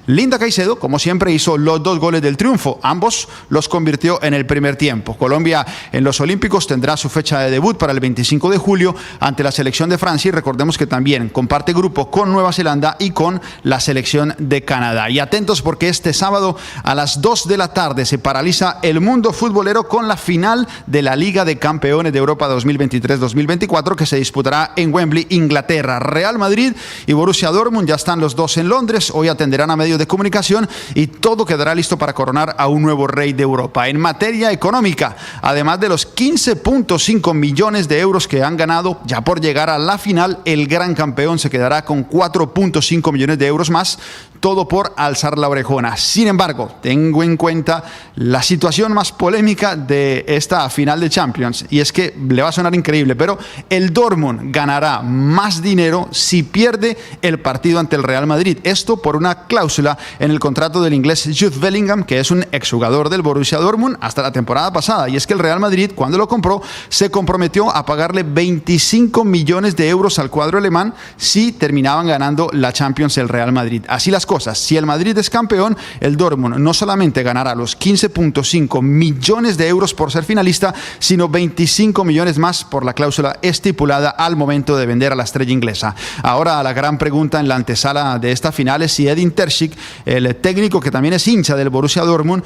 Linda Caicedo, como siempre, hizo los 2 goles del triunfo. Ambos los convirtió en el primer tiempo. Colombia en los Olímpicos tendrá su fecha de debut para el 25 de julio ante la selección de Francia, y recordemos que también comparte grupo con Nueva Zelanda y con la selección de Canadá. Y atentos, porque este sábado a las 2 de la tarde se paraliza el mundo futbolero con la final de la Liga de Campeones de Europa 2023-2024, que se disputará en Wembley, Inglaterra. Real Madrid y Borussia Dortmund ya están los dos en Londres. Hoy atenderán a medios de comunicación y todo quedará listo para coronar a un nuevo rey de Europa. En materia económica, además de los 15.5 millones de euros que han ganado ya por llegar a la final, el gran campeón se quedará con 4.5 millones de euros más, todo por alzar la orejona. Sin embargo, tengo en cuenta la situación más polémica de esta final de Champions, y es que le va a sonar increíble, pero el Dortmund ganará más dinero si pierde el partido ante el Real Madrid. Esto por una cláusula en el contrato del inglés Jude Bellingham, que es un exjugador del Borussia Dortmund hasta la temporada pasada, y es que el Real Madrid, cuando lo compró, se comprometió a pagarle 25 millones de euros al cuadro alemán si terminaban ganando la Champions el Real Madrid. Así las cosas, si el Madrid es campeón, el Dortmund no solamente ganará los 15.5 millones de euros por ser finalista, sino 25 millones más por la cláusula estipulada al momento de vender a la estrella inglesa. Ahora, la gran pregunta en la antesala de esta final es si Edin Terzic, el técnico que también es hincha del Borussia Dortmund,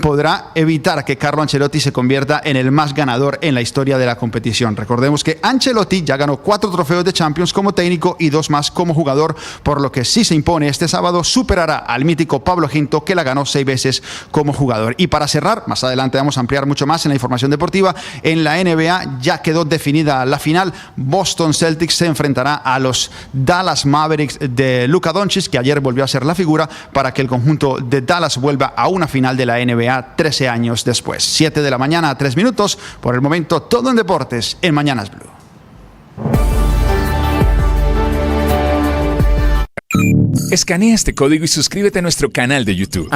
podrá evitar que Carlo Ancelotti se convierta en el más ganador en la historia de la competición. Recordemos que Ancelotti ya ganó 4 trofeos de Champions como técnico y 2 más como jugador, por lo que si se impone este sábado superará al mítico Pablo Ginto, que la ganó 6 veces como jugador. Y para cerrar, más adelante vamos a ampliar mucho más en la información deportiva, en la NBA ya quedó definida la final. Boston Celtics se enfrentará a los Dallas Mavericks de Luka Doncic, que ayer volvió a ser la figura para que el conjunto de Dallas vuelva a una final de la NBA 13 años después. 7 de la mañana, 3 minutos. Por el momento, todo en deportes en Mañanas Blue. Escanea este código y suscríbete a nuestro canal de YouTube,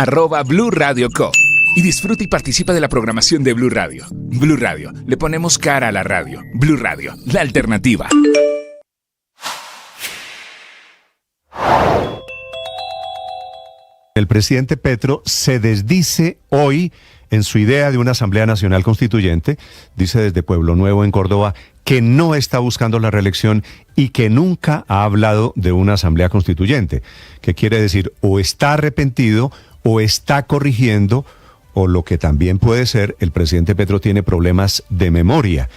@Blue Radio Co. Y disfruta y participa de la programación de Blue Radio. Blue Radio, le ponemos cara a la radio. Blue Radio, la alternativa. El presidente Petro se desdice hoy en su idea de una Asamblea Nacional Constituyente. Dice desde Pueblo Nuevo, en Córdoba, que no está buscando la reelección y que nunca ha hablado de una Asamblea Constituyente. Que quiere decir, o está arrepentido o está corrigiendo, o lo que también puede ser, el presidente Petro tiene problemas de memoria.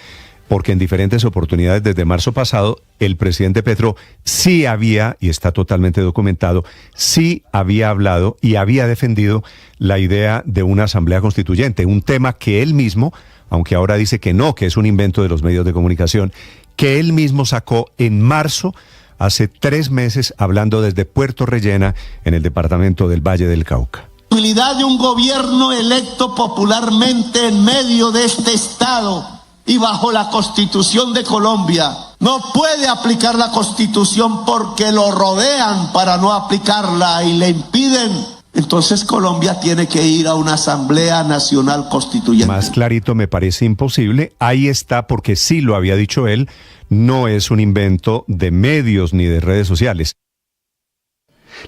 Porque en diferentes oportunidades desde marzo pasado, el presidente Petro sí había, y está totalmente documentado, sí había hablado y había defendido la idea de una asamblea constituyente, un tema que él mismo, aunque ahora dice que no, que es un invento de los medios de comunicación, que él mismo sacó en marzo, hace 3 meses, hablando desde Puerto Rellena, en el departamento del Valle del Cauca. La posibilidad de un gobierno electo popularmente en medio de este Estado y bajo la Constitución de Colombia. No puede aplicar la Constitución porque lo rodean para no aplicarla y le impiden. Entonces Colombia tiene que ir a una Asamblea Nacional Constituyente. Más clarito me parece imposible. Ahí está, porque sí lo había dicho él, no es un invento de medios ni de redes sociales.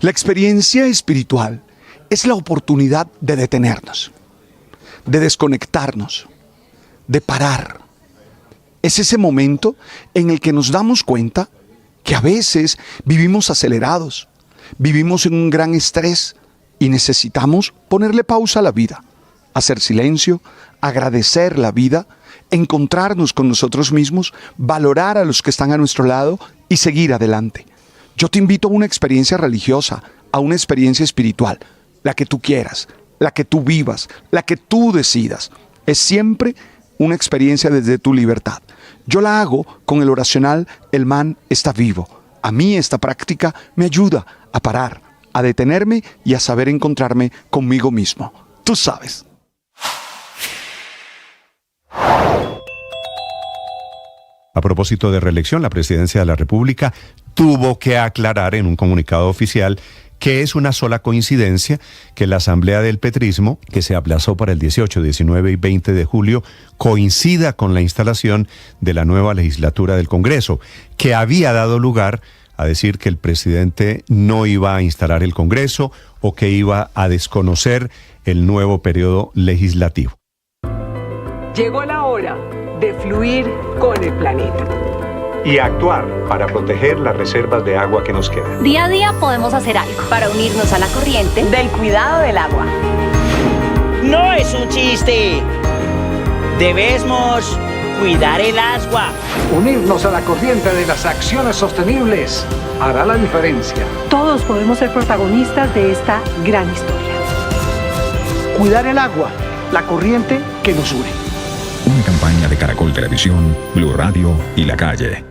La experiencia espiritual es la oportunidad de detenernos, de desconectarnos, de parar. Es ese momento en el que nos damos cuenta que a veces vivimos acelerados, vivimos en un gran estrés y necesitamos ponerle pausa a la vida, hacer silencio, agradecer la vida, encontrarnos con nosotros mismos, valorar a los que están a nuestro lado y seguir adelante. Yo te invito a una experiencia religiosa, a una experiencia espiritual, la que tú quieras, la que tú vivas, la que tú decidas. Es siempre una experiencia desde tu libertad. Yo la hago con el oracional El Man está vivo. A mí esta práctica me ayuda a parar, a detenerme y a saber encontrarme conmigo mismo. Tú sabes. A propósito de reelección, la presidencia de la República tuvo que aclarar en un comunicado oficial que es una sola coincidencia que la asamblea del petrismo, que se aplazó para el 18, 19 y 20 de julio, coincida con la instalación de la nueva legislatura del Congreso, que había dado lugar a decir que el presidente no iba a instalar el Congreso o que iba a desconocer el nuevo periodo legislativo. Llegó la hora de fluir con el planeta. Y actuar para proteger las reservas de agua que nos quedan. Día a día podemos hacer algo para unirnos a la corriente Del cuidado del agua. No es un chiste. Debemos cuidar el agua. Unirnos a la corriente de las acciones sostenibles hará la diferencia. Todos podemos ser protagonistas de esta gran historia. Cuidar el agua, la corriente que nos une. Una campaña de Caracol Televisión, Blue Radio y La Calle.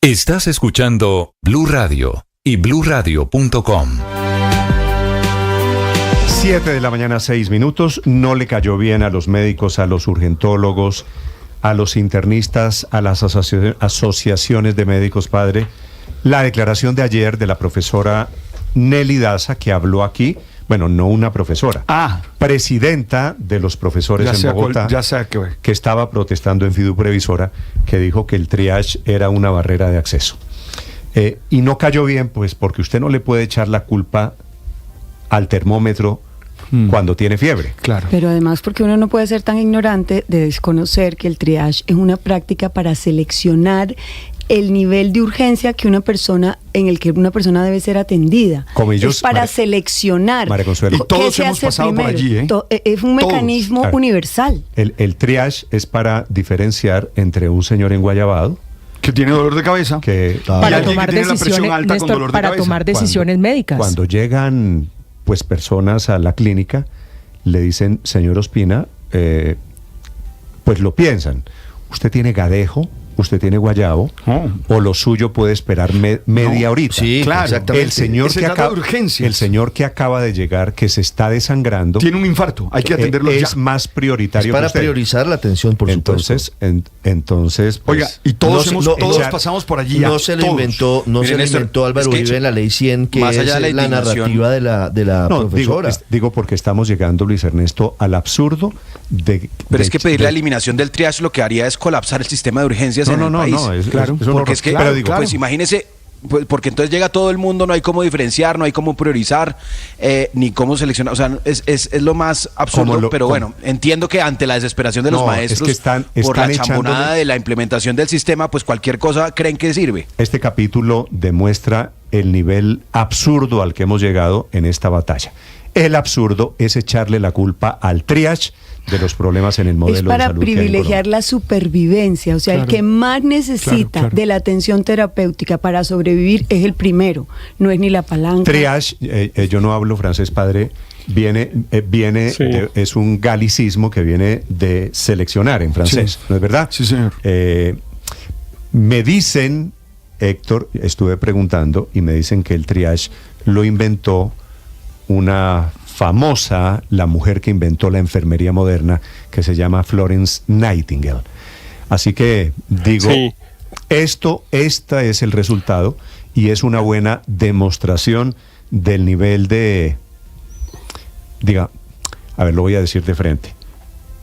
Estás escuchando Blue Radio y bluradio.com. 7 de la mañana, 6 minutos. No le cayó bien a los médicos, a los urgentólogos, a los internistas, a las asociaciones de médicos, padre, la declaración de ayer de la profesora Nelly Daza, que habló aquí. Bueno, no una profesora, presidenta de los profesores en Bogotá, que estaba protestando en Fiduprevisora, que dijo que el triage era una barrera de acceso. Y no cayó bien, pues, porque usted no le puede echar la culpa al termómetro cuando tiene fiebre. Claro. Pero además porque uno no puede ser tan ignorante de desconocer que el triage es una práctica para seleccionar el nivel de urgencia que una persona en el que una persona debe ser atendida. Como ellos, es para seleccionar. María Consuelo. Y todos hemos pasado por allí, ¿eh? Es un mecanismo universal. El triage es para diferenciar entre un señor enguayabado que tiene dolor de cabeza, para tomar decisiones, Néstor, para tomar decisiones médicas. Cuando llegan pues personas a la clínica, le dicen, señor Ospina, pues lo piensan. Usted tiene gadejo, usted tiene guayabo, o lo suyo puede esperar media horita. Sí, claro, exactamente. El señor que acaba de llegar, que se está desangrando, tiene un infarto, hay que atenderlo ya. Es más prioritario. Es para priorizar la atención, por supuesto. Entonces, pues, oiga, y todos pasamos por allí. No se lo inventó, Álvaro Uribe en la ley 100, que es la narrativa de la profesora. Digo porque estamos llegando, Luis Ernesto, al absurdo de... Pero es que pedir la eliminación del triage lo que haría es colapsar el sistema de urgencias en el país. Claro, porque es que, pues imagínese, pues, porque entonces llega todo el mundo, no hay cómo diferenciar, no hay cómo priorizar, ni cómo seleccionar, o sea, es lo más absurdo, pero bueno, entiendo que ante la desesperación de los maestros, es que por la chambonada de la implementación del sistema, pues cualquier cosa creen que sirve. Este capítulo demuestra el nivel absurdo al que hemos llegado en esta batalla. El absurdo es echarle la culpa al triage de los problemas en el modelo de salud. Es para privilegiar la supervivencia, o sea, el que más necesita de la atención terapéutica para sobrevivir es el primero, no es ni la palanca. Triage, yo no hablo francés, padre, viene es un galicismo que viene de seleccionar en francés, ¿no es verdad? Sí, señor. Me dicen, Héctor, estuve preguntando y me dicen que el triage lo inventó una famosa, la mujer que inventó la enfermería moderna, que se llama Florence Nightingale. Así que digo, este es el resultado y es una buena demostración del nivel de, lo voy a decir de frente,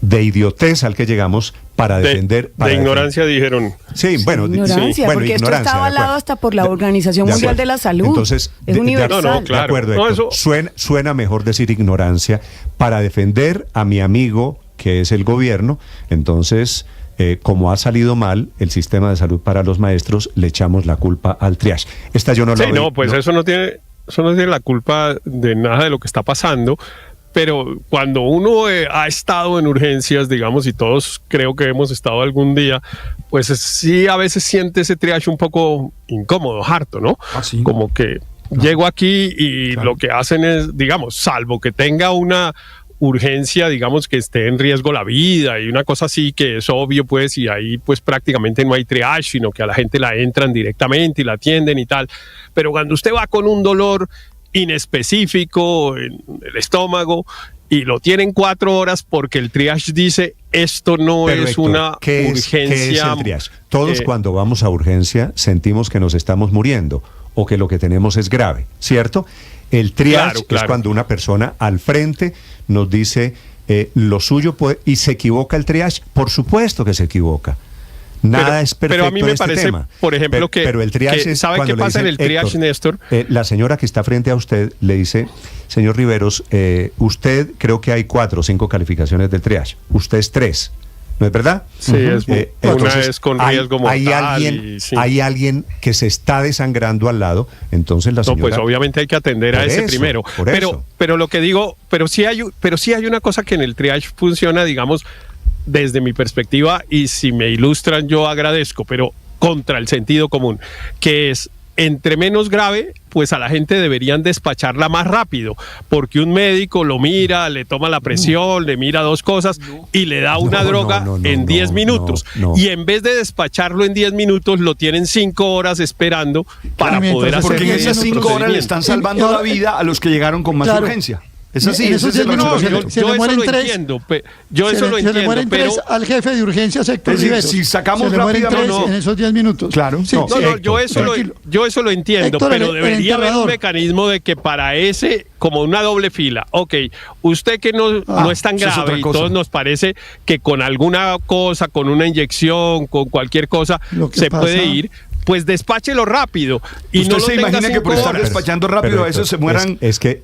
de idiotez al que llegamos para defender... De ignorancia dijeron. Sí, bueno, ignorancia, porque esto está avalado hasta por la Organización Mundial de la Salud. Entonces, es universal. De acuerdo, Héctor. Suena mejor decir ignorancia para defender a mi amigo, que es el gobierno. Entonces, como ha salido mal el sistema de salud para los maestros, le echamos la culpa al triage. Esta yo no la eso no tiene la culpa de nada de lo que está pasando. Pero cuando uno ha estado en urgencias, digamos, y todos creo que hemos estado algún día, pues sí a veces siente ese triage un poco incómodo, harto, ¿no? ¿Sí? Como que llego aquí y lo que hacen es, digamos, salvo que tenga una urgencia, digamos, que esté en riesgo la vida y una cosa así que es obvio, pues, y ahí pues prácticamente no hay triage, sino que a la gente la entran directamente y la atienden y tal. Pero cuando usted va con un dolor inespecífico en el estómago y lo tienen 4 horas porque el triage dice esto no es Héctor, una urgencia. ¿Qué es el triage? Todos cuando vamos a urgencia sentimos que nos estamos muriendo o que lo que tenemos es grave, ¿cierto? El triage es cuando una persona al frente nos dice lo suyo puede, y se equivoca el triage. Por supuesto que se equivoca. Nada es perfecto. Pero a mí me parece, tema. Por ejemplo, pero el triage es ¿sabe qué pasa en el triage, Héctor, Néstor? La señora que está frente a usted le dice, señor Riveros, usted creo que hay 4 o 5 calificaciones del triage. Usted es 3. ¿No es verdad? Sí, una es con riesgo mortal. Hay alguien que se está desangrando al lado, entonces la señora... No, pues obviamente hay que atender a ese primero. Pero lo que digo, pero sí hay una cosa que en el triage funciona, digamos, desde mi perspectiva, y si me ilustran yo agradezco, pero contra el sentido común, que es, entre menos grave, pues a la gente deberían despacharla más rápido, porque un médico lo mira, le toma la presión, le mira 2 cosas y le da una droga en 10 minutos. Y en vez de despacharlo en 10 minutos, lo tienen 5 horas esperando para poder hacer. Porque en esas 5 horas le están salvando la vida a los que llegaron con más urgencia. Es así, yo eso lo entiendo, pero al jefe de urgencias, Héctor Riveros. Si sacamos rápido, en esos 10 minutos. Claro. Yo eso lo entiendo, Héctor, pero debería haber un mecanismo de que para ese, como una doble fila, usted que no es tan grave y todos nos parece que con alguna cosa, con una inyección, con cualquier cosa, se puede ir. Pues despáchelo rápido. Y ¿usted se imagina que por estar despachando rápido a eso se mueran? Es que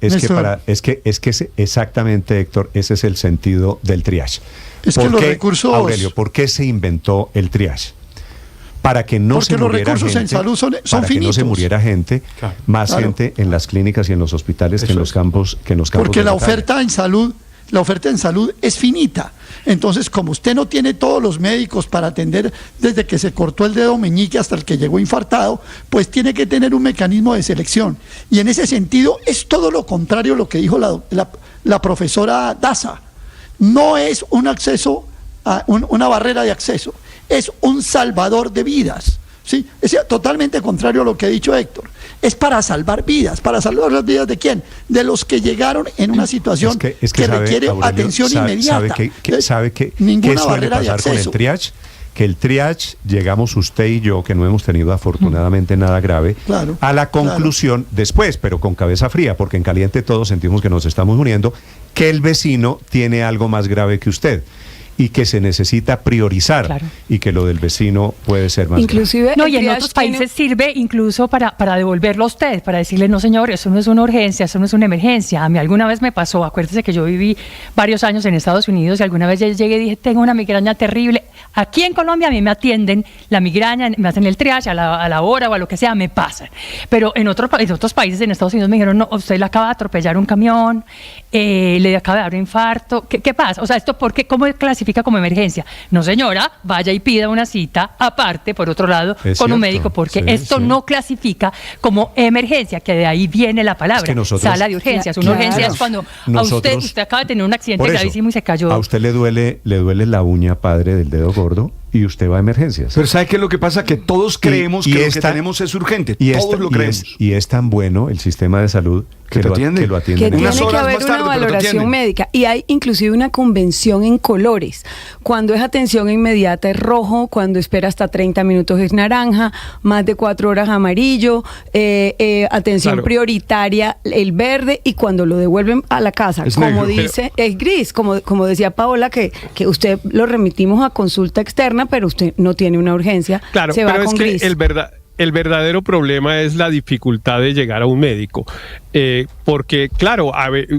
exactamente, Héctor, ese es el sentido del triage. Es que los recursos... Aurelio, ¿por qué se inventó el triage? Para que no se muriera gente. Porque los recursos en salud son para finitos. Que no se muriera gente, gente en las clínicas y en los hospitales que en los campos. Porque la oferta en salud es finita. Entonces, como usted no tiene todos los médicos para atender desde que se cortó el dedo meñique hasta el que llegó infartado, pues tiene que tener un mecanismo de selección. Y en ese sentido es todo lo contrario a lo que dijo la profesora Daza. No es un acceso, una barrera de acceso, es un salvador de vidas. ¿Sí? Es totalmente contrario a lo que ha dicho Héctor. Es para salvar vidas. ¿Para salvar las vidas de quién? De los que llegaron en una situación que requiere atención inmediata. ¿Sabe qué ninguna suele barrera de pasar con acceso. el triage? Que el triage, llegamos usted y yo, que no hemos tenido afortunadamente nada grave, a la conclusión después, pero con cabeza fría, porque en caliente todos sentimos que nos estamos muriendo, que el vecino tiene algo más grave que usted. Y que se necesita priorizar y que lo del vecino puede ser más inclusive grave. Y en otros países sirve incluso para devolverlo a usted, para decirle, no señor, eso no es una urgencia, eso no es una emergencia. A mí alguna vez me pasó, acuérdese que yo viví varios años en Estados Unidos y alguna vez llegué y dije, tengo una migraña terrible. Aquí en Colombia a mí me atienden la migraña, me hacen el triage a la hora o a lo que sea, me pasan. Pero en otros países, en Estados Unidos, me dijeron, no, usted le acaba de atropellar un camión, le acaba de dar un infarto. ¿Qué pasa? O sea, ¿esto por qué? ¿Cómo clasifica como emergencia? No, señora, vaya y pida una cita aparte, por otro lado, con un médico, porque esto no clasifica como emergencia, que de ahí viene la palabra, sala de urgencias. Una urgencia es cuando a usted acaba de tener un accidente gravísimo y se cayó. A usted le duele la uña, padre, del dedo gordo, y usted va a emergencias. Pero ¿sabe qué es lo que pasa? Que todos creemos que lo que tenemos es urgente. Todos lo creemos. Y es tan bueno el sistema de salud que lo atiende. Que tiene que haber una valoración médica. Y hay inclusive una convención en colores. Cuando es atención inmediata es rojo, cuando espera hasta 30 minutos es naranja, más de 4 horas amarillo, atención prioritaria el verde, y cuando lo devuelven a la casa, es como negro, dice, es gris, como decía Paola, que usted lo remitimos a consulta externa, pero usted no tiene una urgencia, se va con gris. El verdadero problema es la dificultad de llegar a un médico, porque claro,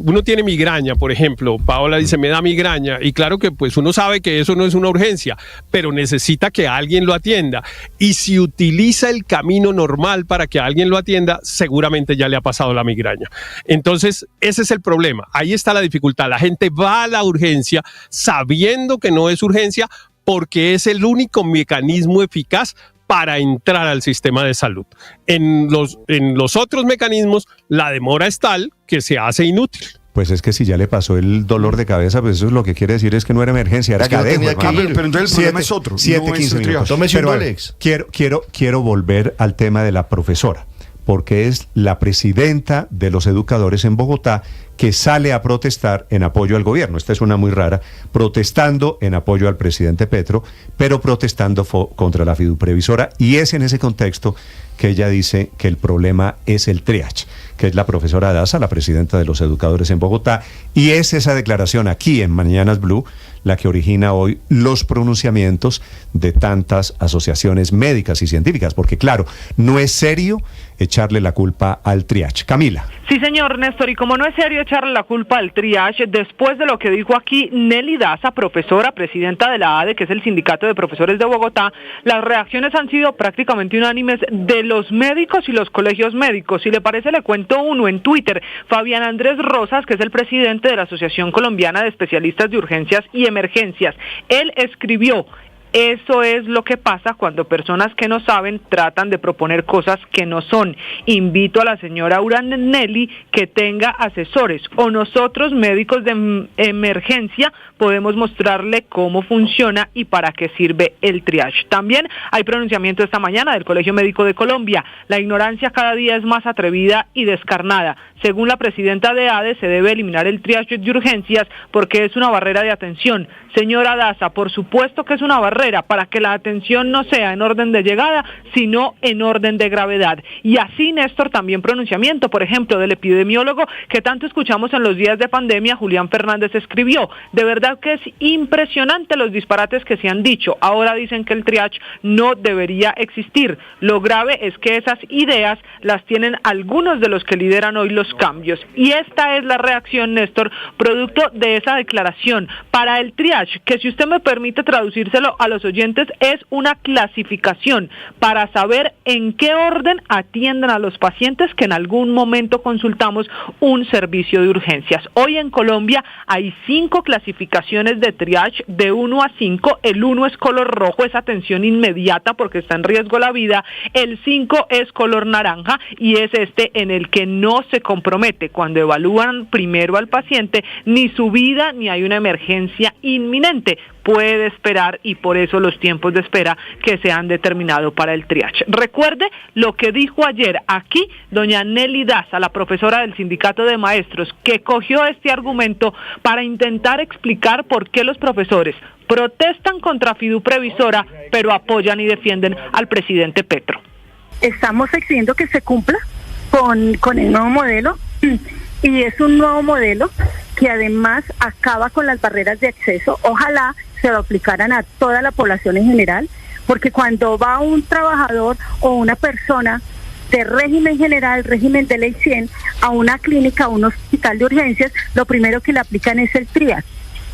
uno tiene migraña, por ejemplo, Paola dice, me da migraña, y claro que pues uno sabe que eso no es una urgencia, pero necesita que alguien lo atienda, y si utiliza el camino normal para que alguien lo atienda, seguramente ya le ha pasado la migraña. Entonces, ese es el problema, ahí está la dificultad, la gente va a la urgencia sabiendo que no es urgencia, porque es el único mecanismo eficaz para entrar al sistema de salud. En los otros mecanismos, la demora es tal que se hace inútil. Pues es que si ya le pasó el dolor de cabeza, pues eso es lo que quiere decir es que no era emergencia, era cadejo. Pero entonces el problema es otro. 7-15 minutos. Tómese un Dolex. Quiero volver al tema de la profesora, porque es la presidenta de los educadores en Bogotá que sale a protestar en apoyo al gobierno. Esta es una muy rara, protestando en apoyo al presidente Petro, pero protestando contra la fiduprevisora, y es en ese contexto que ella dice que el problema es el triage, que es la profesora Daza, la presidenta de los educadores en Bogotá, y es esa declaración aquí en Mañanas Blue la que origina hoy los pronunciamientos de tantas asociaciones médicas y científicas, porque claro, no es serio echarle la culpa al triage. Camila. Sí, señor Néstor, y como no es serio echarle la culpa al triage, después de lo que dijo aquí Nelly Daza, profesora, presidenta de la ADE, que es el sindicato de profesores de Bogotá, las reacciones han sido prácticamente unánimes de los médicos y los colegios médicos. Si le parece, le cuento uno en Twitter. Fabián Andrés Rosas, que es el presidente de la Asociación Colombiana de Especialistas de Urgencias y Emergencias, él escribió: eso es lo que pasa cuando personas que no saben tratan de proponer cosas que no son. Invito a la señora Uranelli que tenga asesores, o nosotros médicos de emergencia podemos mostrarle cómo funciona y para qué sirve el triage. También hay pronunciamiento esta mañana del Colegio Médico de Colombia. La ignorancia cada día es más atrevida y descarnada. Según la presidenta de ADE, se debe eliminar el triage de urgencias porque es una barrera de atención. Señora Daza, por supuesto que es una barrera para que la atención no sea en orden de llegada, sino en orden de gravedad. Y así, Néstor, también pronunciamiento, por ejemplo, del epidemiólogo que tanto escuchamos en los días de pandemia, Julián Fernández, escribió: de verdad que es impresionante los disparates que se han dicho. Ahora dicen que el triage no debería existir. Lo grave es que esas ideas las tienen algunos de los que lideran hoy los cambios. Y esta es la reacción, Néstor, producto de esa declaración. Para el triage, que si usted me permite traducírselo a los oyentes, es una clasificación para saber en qué orden atienden a los pacientes que en algún momento consultamos un servicio de urgencias. Hoy en Colombia hay 5 clasificaciones de triage de 1 a 5. El 1 es color rojo, es atención inmediata porque está en riesgo la vida. El 5 es color naranja y es este en el que no se compromete cuando evalúan primero al paciente ni su vida ni hay una emergencia inminente. Puede esperar y por eso los tiempos de espera que se han determinado para el triage. Recuerde lo que dijo ayer aquí doña Nelly Daza, la profesora del sindicato de maestros, que cogió este argumento para intentar explicar por qué los profesores protestan contra Fidu Previsora, pero apoyan y defienden al presidente Petro. Estamos exigiendo que se cumpla con el nuevo modelo, y es un nuevo modelo que además acaba con las barreras de acceso. Ojalá se lo aplicaran a toda la población en general, porque cuando va un trabajador o una persona de régimen general, régimen de ley 100, a una clínica, a un hospital de urgencias, lo primero que le aplican es el triage.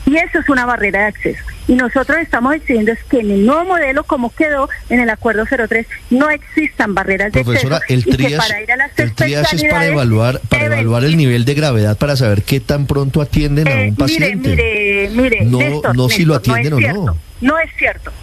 Y eso es una barrera de acceso. Y nosotros estamos exigiendo es que en el nuevo modelo, como quedó en el Acuerdo 03, no existan barreras de acceso. Profesora, el triage es para evaluar el nivel de gravedad, para saber qué tan pronto atienden a un paciente. Mire, no, Néstor, no si lo atienden o no. No es cierto.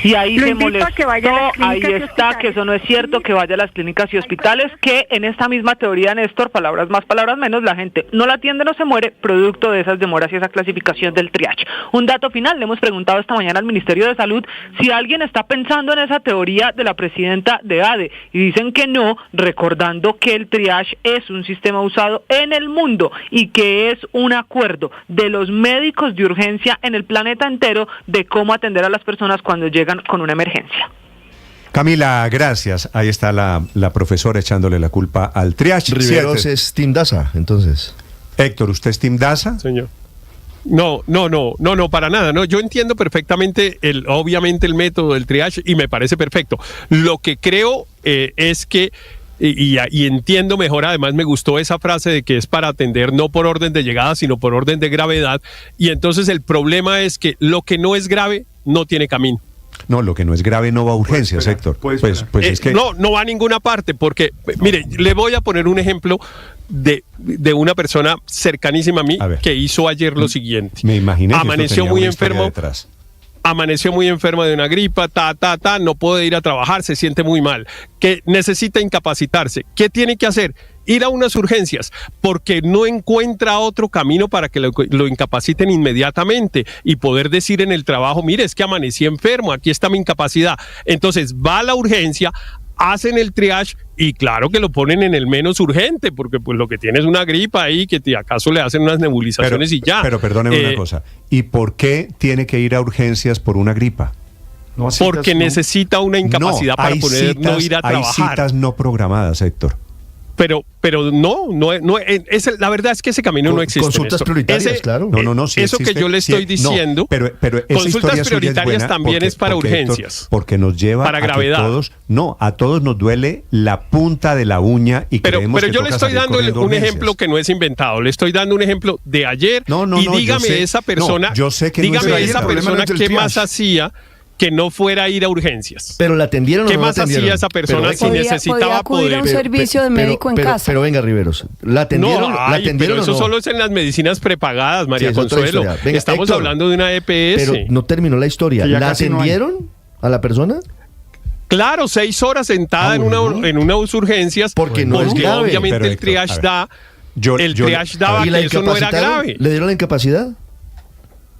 Y ahí se molestó, ahí está, que eso no es cierto, que vaya a las clínicas y hospitales, que en esta misma teoría, Néstor, palabras más, palabras menos, la gente no la atiende, no se muere, producto de esas demoras y esa clasificación del triage. Un dato final, le hemos preguntado esta mañana al Ministerio de Salud si alguien está pensando en esa teoría de la presidenta de ADE, y dicen que no, recordando que el triage es un sistema usado en el mundo y que es un acuerdo de los médicos de urgencia en el planeta entero de cómo atender a las personas cuando llegan con una emergencia. Camila, gracias. Ahí está la profesora echándole la culpa al triage. Riveros es Team Daza, entonces. Héctor, ¿usted es Team Daza? Señor. No, para nada. No, yo entiendo perfectamente obviamente el método del triage y me parece perfecto. Lo que creo es que y entiendo mejor, además me gustó esa frase de que es para atender no por orden de llegada, sino por orden de gravedad, y entonces el problema es que lo que no es grave no tiene camino. No, lo que no es grave no va a urgencias, Héctor. Pues es que... No va a ninguna parte, porque, mire, le voy a poner un ejemplo de una persona cercanísima a mí que hizo ayer lo siguiente. Me imaginé que amaneció muy enfermo. Amaneció muy enferma de una gripa, no puede ir a trabajar, se siente muy mal, que necesita incapacitarse. ¿Qué tiene que hacer? Ir a unas urgencias, porque no encuentra otro camino para que lo incapaciten inmediatamente y poder decir en el trabajo, mire, es que amanecí enfermo, aquí está mi incapacidad. Entonces va a la urgencia, hacen el triage y claro que lo ponen en el menos urgente, porque pues lo que tiene es una gripa ahí, que acaso le hacen unas nebulizaciones y ya. Pero perdóneme una cosa, ¿y por qué tiene que ir a urgencias por una gripa? porque necesita una incapacidad para poder no ir a trabajar. Hay citas no programadas, Héctor. Pero la verdad es que ese camino no existe. Consultas prioritarias, claro. Sí eso existe, que yo le estoy diciendo, pero consultas prioritarias también es para urgencias. Héctor, porque nos lleva para gravedad. A todos nos duele la punta de la uña y creemos que yo le estoy dando un ejemplo que no es inventado. Le estoy dando un ejemplo de ayer y dígame esa persona, qué más hacía que no fuera a ir a urgencias. Pero la atendieron. ¿Qué más hacía esa persona si necesitaba poder a un servicio de médico en casa? Pero venga, Riveros, ¿la atendieron? Pero eso solo es en las medicinas prepagadas, María Consuelo. Venga, estamos Héctor, hablando de una EPS. Pero no terminó la historia. ¿La atendieron a la persona? Claro, 6 horas sentada en unas urgencias. Porque no es grave. Obviamente el triage daba que eso no era grave. ¿Le dieron la incapacidad?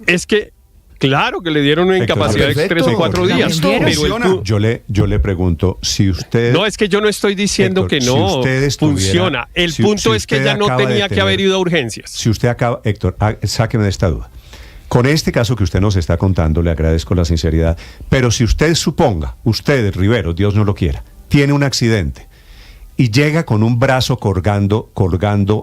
Es que claro que le dieron una incapacidad de 3 o 4 días. Pero yo le pregunto, si usted... No, es que yo no estoy diciendo que no funciona. El punto es que ella no tenía que haber ido a urgencias. Si usted acaba... Héctor, sáqueme de esta duda. Con este caso que usted nos está contando, le agradezco la sinceridad, pero si usted suponga, usted, Rivero, Dios no lo quiera, tiene un accidente y llega con un brazo colgando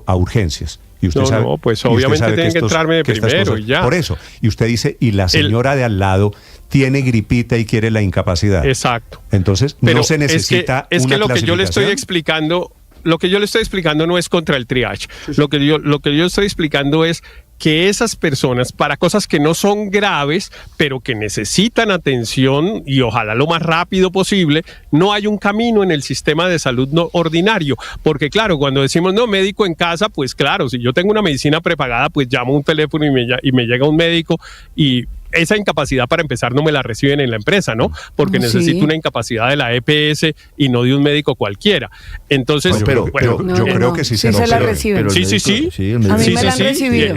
a urgencias... Y usted sabe, pues obviamente tienen que entrarme primero y ya. Por eso. Y usted dice, y la señora de al lado tiene gripita y quiere la incapacidad. Exacto. Entonces, no se necesita una clasificación. Lo que yo le estoy explicando no es contra el triage. Sí. Lo que yo estoy explicando es que esas personas, para cosas que no son graves, pero que necesitan atención y ojalá lo más rápido posible, no hay un camino en el sistema de salud no ordinario. Porque claro, cuando decimos no, médico en casa, pues claro, si yo tengo una medicina prepagada, pues llamo un teléfono y me llega un médico y esa incapacidad para empezar no me la reciben en la empresa, ¿no? Porque necesito una incapacidad de la EPS y no de un médico cualquiera. Entonces, yo creo que sí se la reciben. Sí. A mí me la han recibido.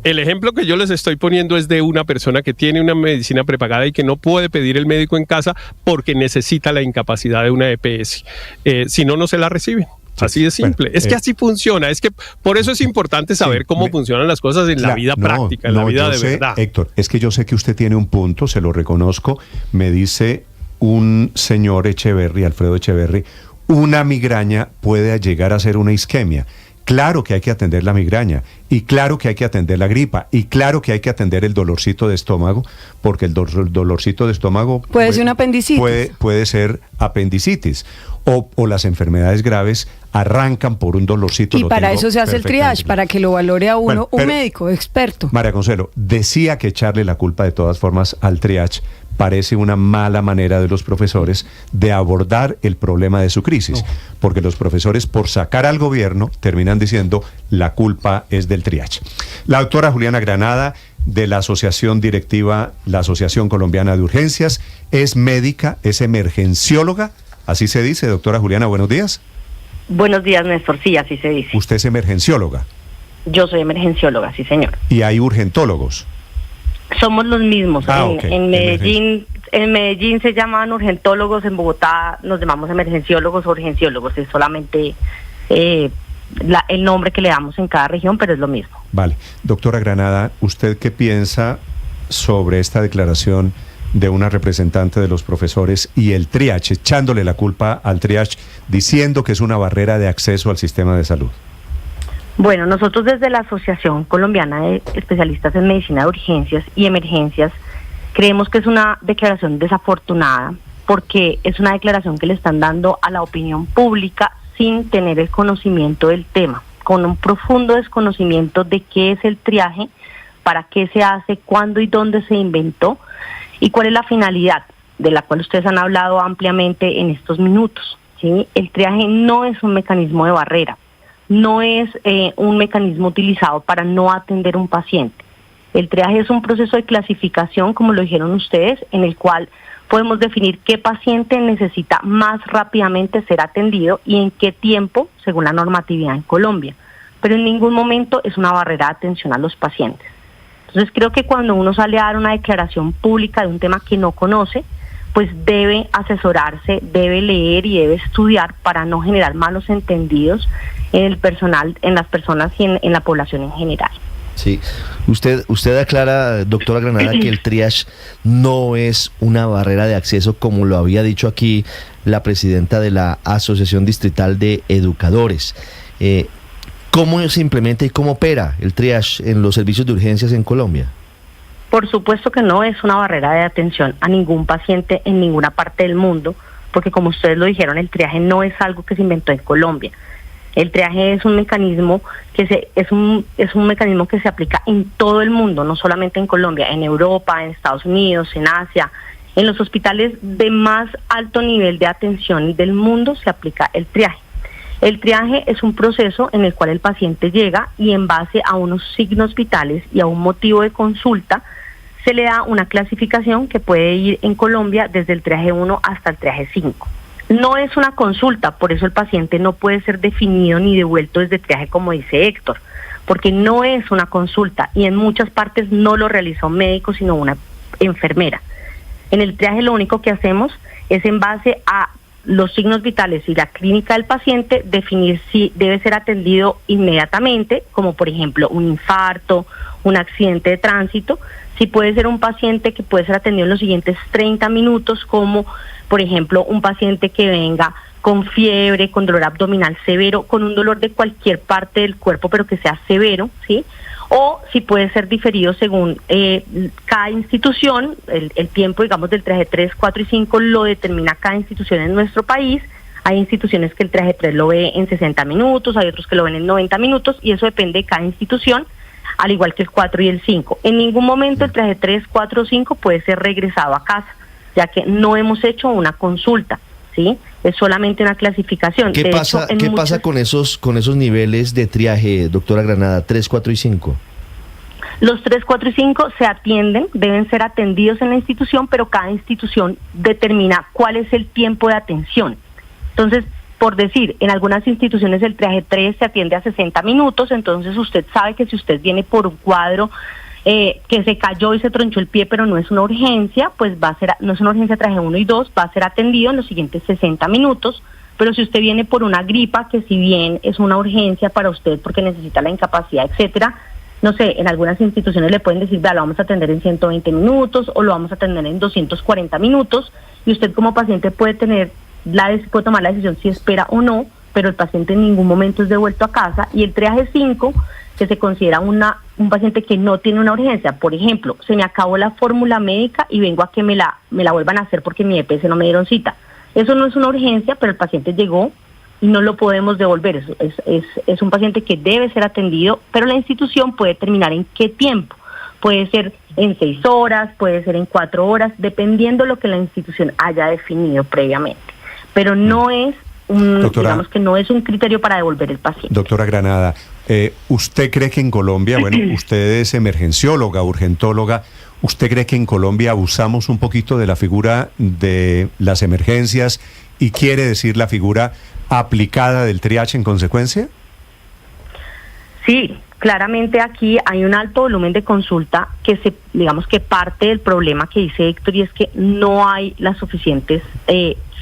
El ejemplo que yo les estoy poniendo es de una persona que tiene una medicina prepagada y que no puede pedir el médico en casa porque necesita la incapacidad de una EPS. Si no, no se la reciben. Así de simple. Es que así funciona. Es que por eso es importante saber cómo funcionan las cosas en la vida práctica, en la vida de verdad. Héctor, es que yo sé que usted tiene un punto, se lo reconozco. Me dice un señor Alfredo Echeverry, una migraña puede llegar a ser una isquemia. Claro que hay que atender la migraña, y claro que hay que atender la gripa, y claro que hay que atender el dolorcito de estómago, porque el dolorcito de estómago puede ser una apendicitis. Puede ser apendicitis, o las enfermedades graves arrancan por un dolorcito. Y para eso se hace el triage, para que lo valore a uno un médico experto. María Consuelo, decía que echarle la culpa de todas formas al triage parece una mala manera de los profesores de abordar el problema de su crisis, porque los profesores, por sacar al gobierno, terminan diciendo la culpa es del triage. La doctora Juliana Granada, de la Asociación Directiva, la Asociación Colombiana de Urgencias, es médica, es emergencióloga, así se dice. Doctora Juliana, buenos días. Buenos días, Néstor, sí, así se dice. ¿Usted es emergencióloga? Yo soy emergencióloga, sí, señor. ¿Y hay urgentólogos? Somos los mismos. Okay. En Medellín se llaman urgentólogos, en Bogotá nos llamamos emergenciólogos o urgenciólogos. Es solamente el nombre que le damos en cada región, pero es lo mismo. Vale. Doctora Granada, ¿usted qué piensa sobre esta declaración de una representante de los profesores y el triage, echándole la culpa al triage, diciendo que es una barrera de acceso al sistema de salud? Bueno, nosotros desde la Asociación Colombiana de Especialistas en Medicina de Urgencias y Emergencias creemos que es una declaración desafortunada, porque es una declaración que le están dando a la opinión pública sin tener el conocimiento del tema, con un profundo desconocimiento de qué es el triaje, para qué se hace, cuándo y dónde se inventó y cuál es la finalidad, de la cual ustedes han hablado ampliamente en estos minutos, ¿sí? El triaje no es un mecanismo de barrera, no es un mecanismo utilizado para no atender un paciente. El triaje es un proceso de clasificación, como lo dijeron ustedes, en el cual podemos definir qué paciente necesita más rápidamente ser atendido y en qué tiempo, según la normatividad en Colombia. Pero en ningún momento es una barrera de atención a los pacientes. Entonces creo que cuando uno sale a dar una declaración pública de un tema que no conoce, pues debe asesorarse, debe leer y debe estudiar para no generar malos entendidos en el personal, en las personas y en la población en general. Sí, usted aclara, doctora Granada, que el triage no es una barrera de acceso, como lo había dicho aquí la presidenta de la Asociación Distrital de Educadores. ¿Cómo se implementa y cómo opera el triage en los servicios de urgencias en Colombia? Por supuesto que no es una barrera de atención a ningún paciente en ninguna parte del mundo, porque como ustedes lo dijeron, el triaje no es algo que se inventó en Colombia. El triaje es un mecanismo es un mecanismo que se aplica en todo el mundo, no solamente en Colombia, en Europa, en Estados Unidos, en Asia. En los hospitales de más alto nivel de atención del mundo se aplica el triaje. El triaje es un proceso en el cual el paciente llega y en base a unos signos vitales y a un motivo de consulta se le da una clasificación que puede ir en Colombia desde el triaje 1 hasta el triaje 5. No es una consulta, por eso el paciente no puede ser definido ni devuelto desde triaje, como dice Héctor, porque no es una consulta y en muchas partes no lo realiza un médico, sino una enfermera. En el triaje lo único que hacemos es, en base a los signos vitales y la clínica del paciente, definir si debe ser atendido inmediatamente, como por ejemplo un infarto, un accidente de tránsito, si puede ser un paciente que puede ser atendido en los siguientes 30 minutos, como por ejemplo un paciente que venga con fiebre, con dolor abdominal severo, con un dolor de cualquier parte del cuerpo pero que sea severo, ¿sí? O si puede ser diferido según cada institución, el tiempo, digamos, del triaje 3, 4 y 5 lo determina cada institución en nuestro país. Hay instituciones que el triaje 3 lo ve en 60 minutos, hay otros que lo ven en 90 minutos, y eso depende de cada institución, al igual que el 4 y el 5. En ningún momento el triaje 3, 4 o 5 puede ser regresado a casa, ya que no hemos hecho una consulta, ¿sí? Es solamente una clasificación. ¿Qué pasa con esos niveles de triaje, doctora Granada, 3, 4 y 5? Los 3, 4 y 5 se atienden, deben ser atendidos en la institución, pero cada institución determina cuál es el tiempo de atención. Entonces, por decir, en algunas instituciones el triaje 3 se atiende a 60 minutos, entonces usted sabe que si usted viene por un cuadro que se cayó y se tronchó el pie, pero no es una urgencia, pues no es una urgencia traje 1 y 2, va a ser atendido en los siguientes 60 minutos, pero si usted viene por una gripa, que si bien es una urgencia para usted porque necesita la incapacidad, etcétera, no sé, en algunas instituciones le pueden decir, vea, lo vamos a atender en 120 minutos o lo vamos a atender en 240 minutos, y usted como paciente puede tomar la decisión si espera o no, pero el paciente en ningún momento es devuelto a casa. Y el triaje 5, que se considera un paciente que no tiene una urgencia, por ejemplo, se me acabó la fórmula médica y vengo a que me la vuelvan a hacer porque mi EPS no me dieron cita. Eso no es una urgencia, pero el paciente llegó y no lo podemos devolver. Es un paciente que debe ser atendido, pero la institución puede determinar en qué tiempo. Puede ser en 6 horas, puede ser en 4 horas, dependiendo de lo que la institución haya definido previamente. Pero no es digamos que no es un criterio para devolver el paciente. Doctora Granada, ¿usted cree que en Colombia, bueno, usted es emergencióloga, urgentóloga, ¿usted cree que en Colombia abusamos un poquito de la figura de las emergencias y quiere decir la figura aplicada del triage en consecuencia? Sí, claramente aquí hay un alto volumen de consulta digamos que parte del problema que dice Héctor, y es que no hay las suficientes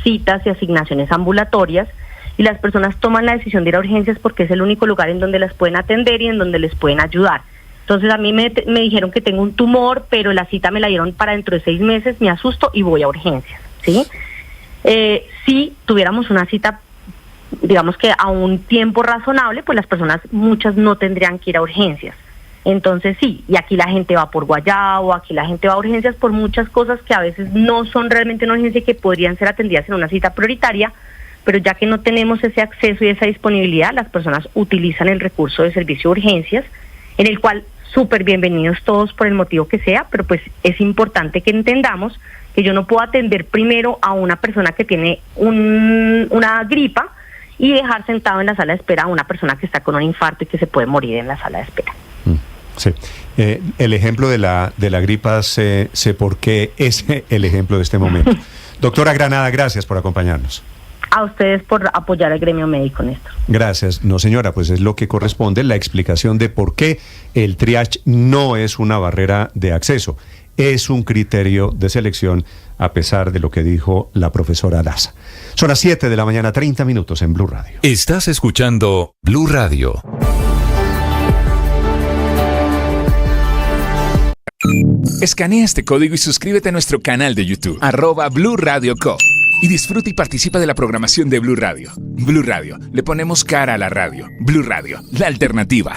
citas y asignaciones ambulatorias, y las personas toman la decisión de ir a urgencias porque es el único lugar en donde las pueden atender y en donde les pueden ayudar. Entonces a mí me dijeron que tengo un tumor, pero la cita me la dieron para dentro de 6 meses, me asusto y voy a urgencias, ¿sí? Si tuviéramos una cita, digamos que a un tiempo razonable, pues las personas, muchas no tendrían que ir a urgencias. Entonces sí, y aquí la gente va por guayabo, aquí la gente va a urgencias por muchas cosas que a veces no son realmente una urgencia y que podrían ser atendidas en una cita prioritaria, pero ya que no tenemos ese acceso y esa disponibilidad, las personas utilizan el recurso de servicio de urgencias, en el cual súper bienvenidos todos por el motivo que sea, pero pues es importante que entendamos que yo no puedo atender primero a una persona que tiene una gripa y dejar sentado en la sala de espera a una persona que está con un infarto y que se puede morir en la sala de espera. Sí. El ejemplo de la gripa, sé por qué es el ejemplo de este momento. Doctora Granada, gracias por acompañarnos. A ustedes por apoyar al gremio médico, Néstor. Gracias. No, señora, pues es lo que corresponde, la explicación de por qué el triage no es una barrera de acceso, es un criterio de selección, a pesar de lo que dijo la profesora Daza. Son las 7 de la mañana, 30 minutos en Blue Radio. Estás escuchando Blue Radio. Escanea este código y suscríbete a nuestro canal de YouTube, @Blue Radio Co. Y disfruta y participa de la programación de Blue Radio. Blue Radio, le ponemos cara a la radio. Blue Radio, la alternativa.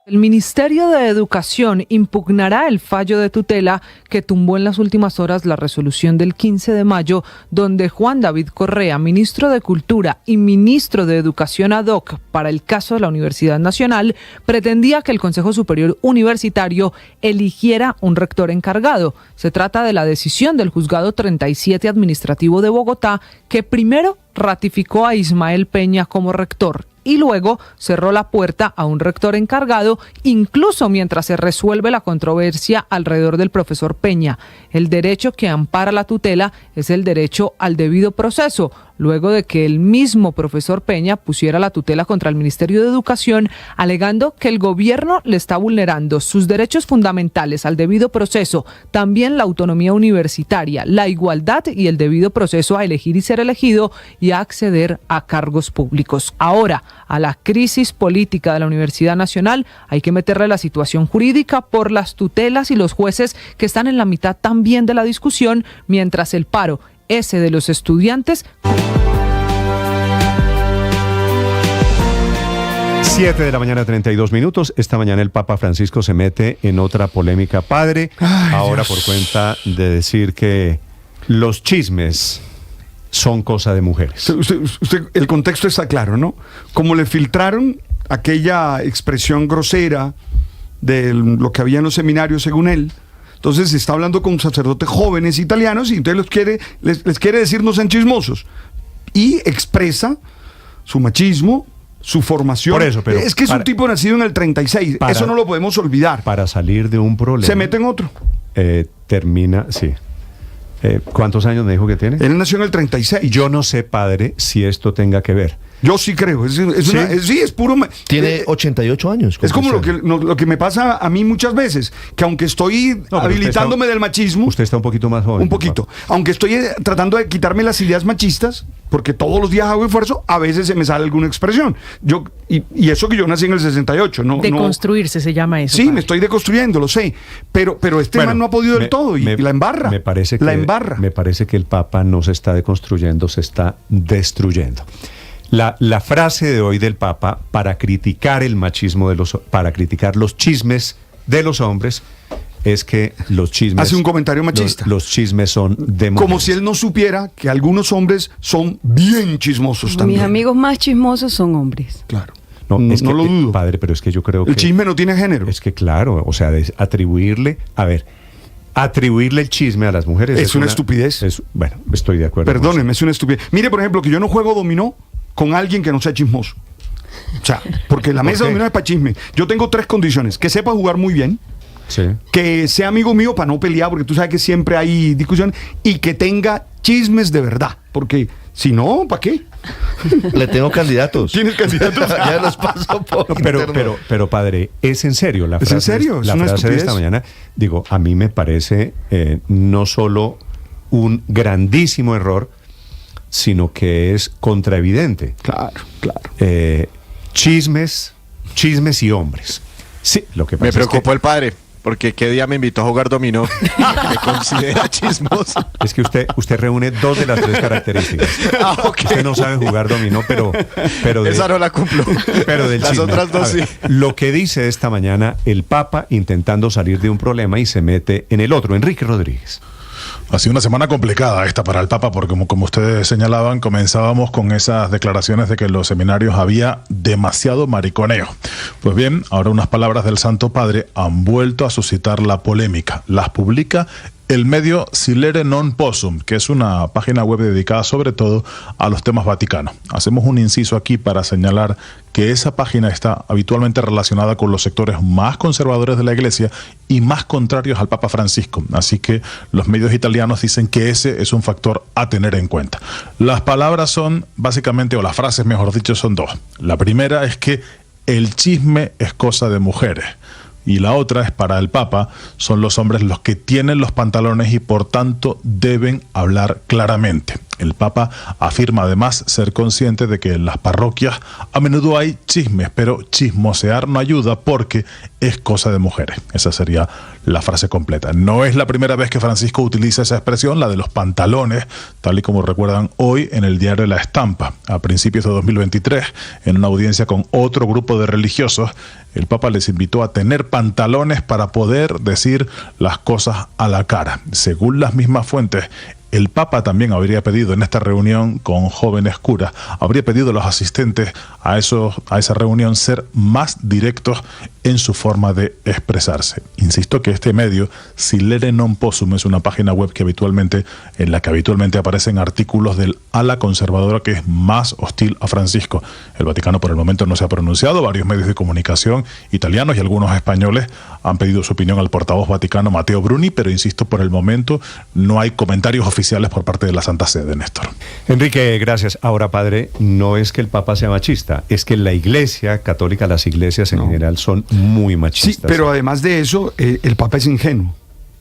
El Ministerio de Educación impugnará el fallo de tutela que tumbó en las últimas horas la resolución del 15 de mayo, donde Juan David Correa, ministro de Cultura y ministro de Educación ad hoc para el caso de la Universidad Nacional, pretendía que el Consejo Superior Universitario eligiera un rector encargado. Se trata de la decisión del Juzgado 37 Administrativo de Bogotá, que primero ratificó a Ismael Peña como rector y luego cerró la puerta a un rector encargado, incluso mientras se resuelve la controversia alrededor del profesor Peña. El derecho que ampara la tutela es el derecho al debido proceso, luego de que el mismo profesor Peña pusiera la tutela contra el Ministerio de Educación, alegando que el gobierno le está vulnerando sus derechos fundamentales al debido proceso, también la autonomía universitaria, la igualdad y el debido proceso a elegir y ser elegido y a acceder a cargos públicos. Ahora, a la crisis política de la Universidad Nacional hay que meterle la situación jurídica por las tutelas y los jueces que están en la mitad también de la discusión, mientras el paro, ese de los estudiantes. 7 de la mañana, 32 minutos. Esta mañana el Papa Francisco se mete en otra polémica, padre. Ahora Dios. Por cuenta de decir que los chismes son cosa de mujeres. El contexto está claro, ¿no? Como le filtraron aquella expresión grosera de lo que había en los seminarios, según él. Entonces está hablando con sacerdotes jóvenes italianos y entonces les quiere decir no sean chismosos. Y expresa su machismo, su formación. Por eso, pero es que es un tipo nacido en el 36. Eso no lo podemos olvidar. Para salir de un problema. Se mete en otro. Termina, sí. ¿Cuántos años me dijo que tiene? Él nació en el 36. Yo no sé, padre, si esto tenga que ver. Yo sí creo. Es puro... Tiene 88 años. Es como lo que me pasa a mí muchas veces, que aunque estoy habilitándome del machismo... Usted está un poquito más joven. Un poquito. Aunque estoy tratando de quitarme las ideas machistas, porque todos los días hago esfuerzo, a veces se me sale alguna expresión. Y eso que yo nací en el 68. Deconstruirse se llama eso. Sí, padre. me estoy deconstruyendo, lo sé. Pero este man no ha podido del todo y la embarra. Me parece que el Papa no se está deconstruyendo, se está destruyendo. La frase de hoy del Papa para criticar el machismo para criticar los chismes de los hombres es que los chismes... Hace un comentario machista. Los chismes son de mujeres. Como si él no supiera que algunos hombres son bien chismosos también. Mis amigos más chismosos son hombres. Claro. No lo dudo. Padre, pero es que yo creo que... El chisme no tiene género. Es que claro, o sea, atribuirle el chisme a las mujeres... Es una estupidez. Bueno, estoy de acuerdo. Perdóneme, es una estupidez. Mire, por ejemplo, que yo no juego dominó con alguien que no sea chismoso. O sea, porque la mesa de dominó es para chisme. Yo tengo 3 condiciones. Que sepa jugar muy bien. Sí. Que sea amigo mío para no pelear, porque tú sabes que siempre hay discusión. Y que tenga chismes de verdad. Porque si no, ¿para qué? Le tengo candidatos. ¿Tienes candidatos? Ya los paso por pero padre, es en serio la frase. ¿Es en serio? La frase de esta mañana, digo, a mí me parece no solo un grandísimo error, sino que es contraevidente. Claro. Chismes y hombres. Sí, lo que pasa me preocupó el padre, porque qué día me invitó a jugar dominó. Me considera chismoso. Es que usted reúne 2 de las 3 características. Okay. Usted no sabe jugar dominó, pero esa no la cumplo. Pero del las chisme. Otras 2 sí. Lo que dice esta mañana el Papa intentando salir de un problema y se mete en el otro. Enrique Rodríguez. Ha sido una semana complicada esta para el Papa porque como ustedes señalaban, comenzábamos con esas declaraciones de que en los seminarios había demasiado mariconeo. Pues bien, ahora unas palabras del Santo Padre han vuelto a suscitar la polémica. Las publica el medio Silere Non Possum, que es una página web dedicada sobre todo a los temas vaticanos. Hacemos un inciso aquí para señalar que esa página está habitualmente relacionada con los sectores más conservadores de la Iglesia y más contrarios al Papa Francisco. Así que los medios italianos dicen que ese es un factor a tener en cuenta. Las palabras son básicamente, o las frases mejor dicho, son 2. La primera es que el chisme es cosa de mujeres. Y la otra es para el Papa, son los hombres los que tienen los pantalones y por tanto deben hablar claramente. El Papa afirma además ser consciente de que en las parroquias a menudo hay chismes, pero chismosear no ayuda porque es cosa de mujeres. Esa sería la frase completa. No es la primera vez que Francisco utiliza esa expresión, la de los pantalones, tal y como recuerdan hoy en el diario La Estampa. A principios de 2023, en una audiencia con otro grupo de religiosos, el Papa les invitó a tener pantalones para poder decir las cosas a la cara. Según las mismas fuentes, el Papa también habría pedido en esta reunión con jóvenes curas, habría pedido a los asistentes a esa reunión ser más directos en su forma de expresarse. Insisto que este medio, Silere Non Possum, es una página web en la que habitualmente aparecen artículos del ala conservadora que es más hostil a Francisco. El Vaticano por el momento no se ha pronunciado, varios medios de comunicación italianos y algunos españoles han pedido su opinión al portavoz vaticano Matteo Bruni, pero insisto, por el momento no hay comentarios oficiales por parte de la Santa Sede, Néstor. Enrique, gracias. Ahora, padre, no es que el Papa sea machista, es que la Iglesia católica, las iglesias en general son muy machistas. Sí, pero además de eso, el Papa es ingenuo.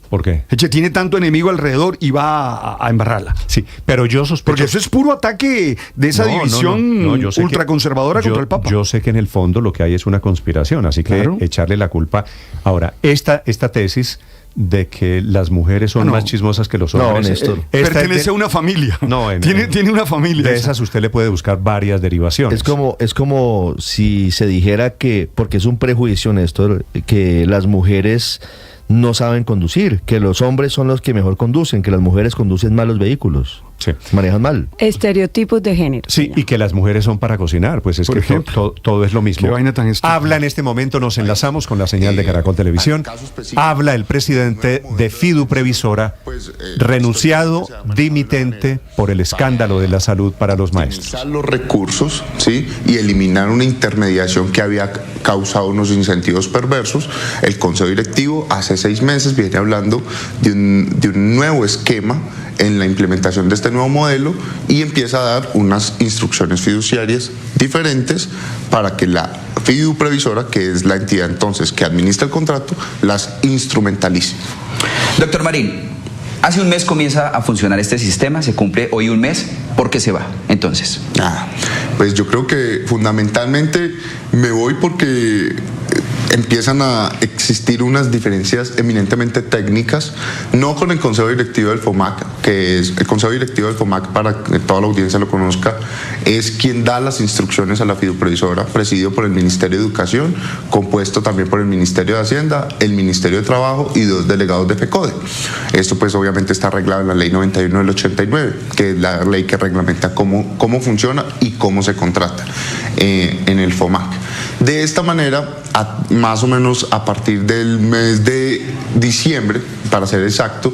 ¿Por qué? Tiene tanto enemigo alrededor y va a embarrarla. Sí, pero yo sospecho... Porque eso es puro ataque de esa división ultraconservadora contra el Papa. Yo sé que en el fondo lo que hay es una conspiración, así que echarle la culpa... Ahora, esta tesis de que las mujeres son más chismosas que los hombres... No, Néstor. Pertenece a una familia. Tiene una familia. De esas usted le puede buscar varias derivaciones. Es como si se dijera que, porque es un prejuicio, Néstor, que las mujeres no saben conducir, que los hombres son los que mejor conducen, que las mujeres conducen mal los vehículos. Sí. Manejan mal. Estereotipos de género. Sí, y que las mujeres son para cocinar, pues es que todo es lo mismo. Qué vaina tan estúpida. Habla en este momento, nos enlazamos con la señal de Caracol Televisión. Habla el presidente de Fidu Previsora, renunciado, dimitente por el escándalo de la salud para los maestros. Los recursos, ¿sí? Y eliminar una intermediación que había causado unos incentivos perversos. El Consejo Directivo hace 6 meses viene hablando de un nuevo esquema en la implementación de este nuevo modelo y empieza a dar unas instrucciones fiduciarias diferentes para que la Fidu Previsora, que es la entidad entonces que administra el contrato, las instrumentalice. Doctor Marín, hace un mes comienza a funcionar este sistema, se cumple hoy un mes, ¿por qué se va entonces? Pues yo creo que fundamentalmente me voy porque empiezan a existir unas diferencias eminentemente técnicas, no con el Consejo Directivo del FOMAC, que es el Consejo Directivo del FOMAC, para que toda la audiencia lo conozca, es quien da las instrucciones a la Fidu Previsora, presidido por el Ministerio de Educación, compuesto también por el Ministerio de Hacienda, el Ministerio de Trabajo y 2 delegados de FECODE. Esto pues obviamente está arreglado en la Ley 91 del 89, que es la ley que reglamenta cómo funciona y cómo se contrata en el FOMAC. De esta manera, más o menos a partir del mes de diciembre, para ser exacto,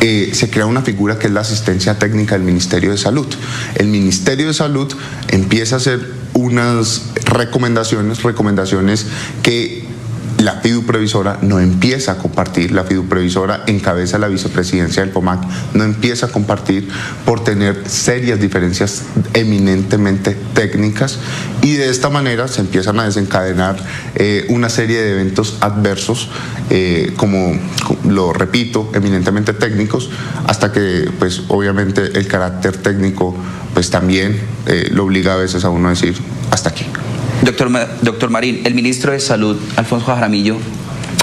se crea una figura que es la asistencia técnica del Ministerio de Salud. El Ministerio de Salud empieza a hacer unas recomendaciones que la Fidu Previsora no empieza a compartir. La Fidu Previsora encabeza la vicepresidencia del FOMAC, no empieza a compartir por tener serias diferencias eminentemente técnicas, y de esta manera se empiezan a desencadenar una serie de eventos adversos, como lo repito, eminentemente técnicos, hasta que pues obviamente el carácter técnico pues también lo obliga a veces a uno a decir hasta aquí. Doctor Marín, el ministro de Salud, Alfonso Jaramillo,